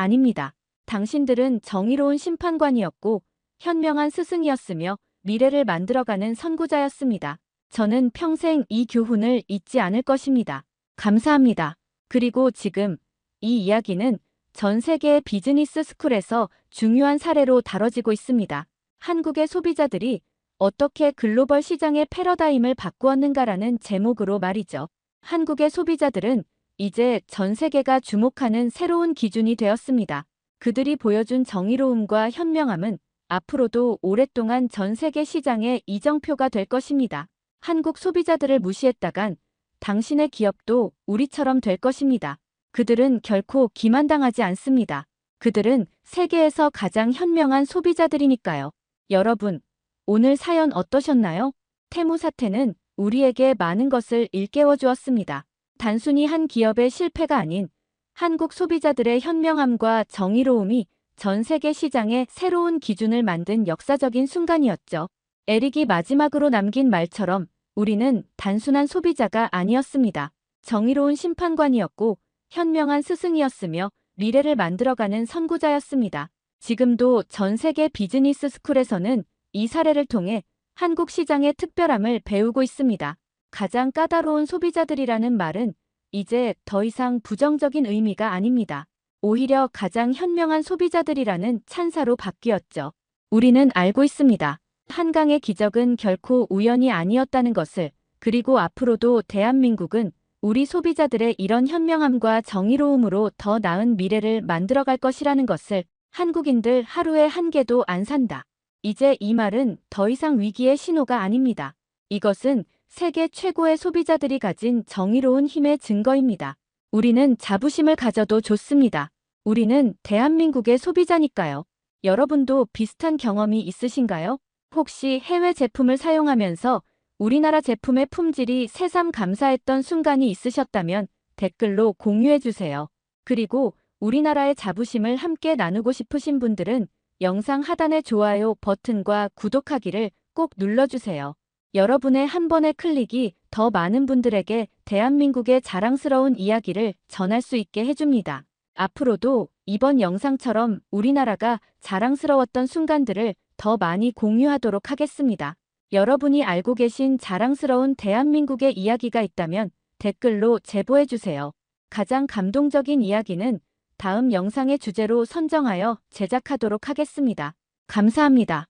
S1: 아닙니다. 당신들은 정의로운 심판관이었고 현명한 스승이었으며 미래를 만들어가는 선구자였습니다. 저는 평생 이 교훈을 잊지 않을 것입니다. 감사합니다. 그리고 지금 이 이야기는 전 세계의 비즈니스 스쿨에서 중요한 사례로 다뤄지고 있습니다. 한국의 소비자들이 어떻게 글로벌 시장의 패러다임을 바꾸었는가라는 제목으로 말이죠. 한국의 소비자들은 이제 전 세계가 주목하는 새로운 기준이 되었습니다. 그들이 보여준 정의로움과 현명함은 앞으로도 오랫동안 전 세계 시장의 이정표가 될 것입니다. 한국 소비자들을 무시했다간 당신의 기업도 우리처럼 될 것입니다. 그들은 결코 기만당하지 않습니다. 그들은 세계에서 가장 현명한 소비자들이니까요. 여러분, 오늘 사연 어떠셨나요? 테무 사태는 우리에게 많은 것을 일깨워 주었습니다. 단순히 한 기업의 실패가 아닌 한국 소비자들의 현명함과 정의로움이 전 세계 시장에 새로운 기준을 만든 역사적인 순간이었죠. 에릭이 마지막으로 남긴 말처럼 우리는 단순한 소비자가 아니었습니다. 정의로운 심판관이었고 현명한 스승이었으며 미래를 만들어가는 선구자였습니다. 지금도 전 세계 비즈니스 스쿨에서는 이 사례를 통해 한국 시장의 특별함을 배우고 있습니다. 가장 까다로운 소비자들이라는 말은 이제 더 이상 부정적인 의미가 아닙니다. 오히려 가장 현명한 소비자들이라는 찬사로 바뀌었죠. 우리는 알고 있습니다. 한강의 기적은 결코 우연이 아니었다는 것을, 그리고 앞으로도 대한민국은 우리 소비자들의 이런 현명함과 정의로움으로 더 나은 미래를 만들어갈 것이라는 것을, 한국인들 하루에 한 개도 안 산다. 이제 이 말은 더 이상 위기의 신호가 아닙니다. 이것은 세계 최고의 소비자들이 가진 정의로운 힘의 증거입니다. 우리는 자부심을 가져도 좋습니다. 우리는 대한민국의 소비자니까요. 여러분도 비슷한 경험이 있으신가요? 혹시 해외 제품을 사용하면서 우리나라 제품의 품질이 새삼 감사했던 순간이 있으셨다면 댓글로 공유해주세요. 그리고 우리나라의 자부심을 함께 나누고 싶으신 분들은 영상 하단의 좋아요 버튼과 구독하기를 꼭 눌러주세요. 여러분의 한 번의 클릭이 더 많은 분들에게 대한민국의 자랑스러운 이야기를 전할 수 있게 해줍니다. 앞으로도 이번 영상처럼 우리나라가 자랑스러웠던 순간들을 더 많이 공유하도록 하겠습니다. 여러분이 알고 계신 자랑스러운 대한민국의 이야기가 있다면 댓글로 제보해주세요. 가장 감동적인 이야기는 다음 영상의 주제로 선정하여 제작하도록 하겠습니다. 감사합니다.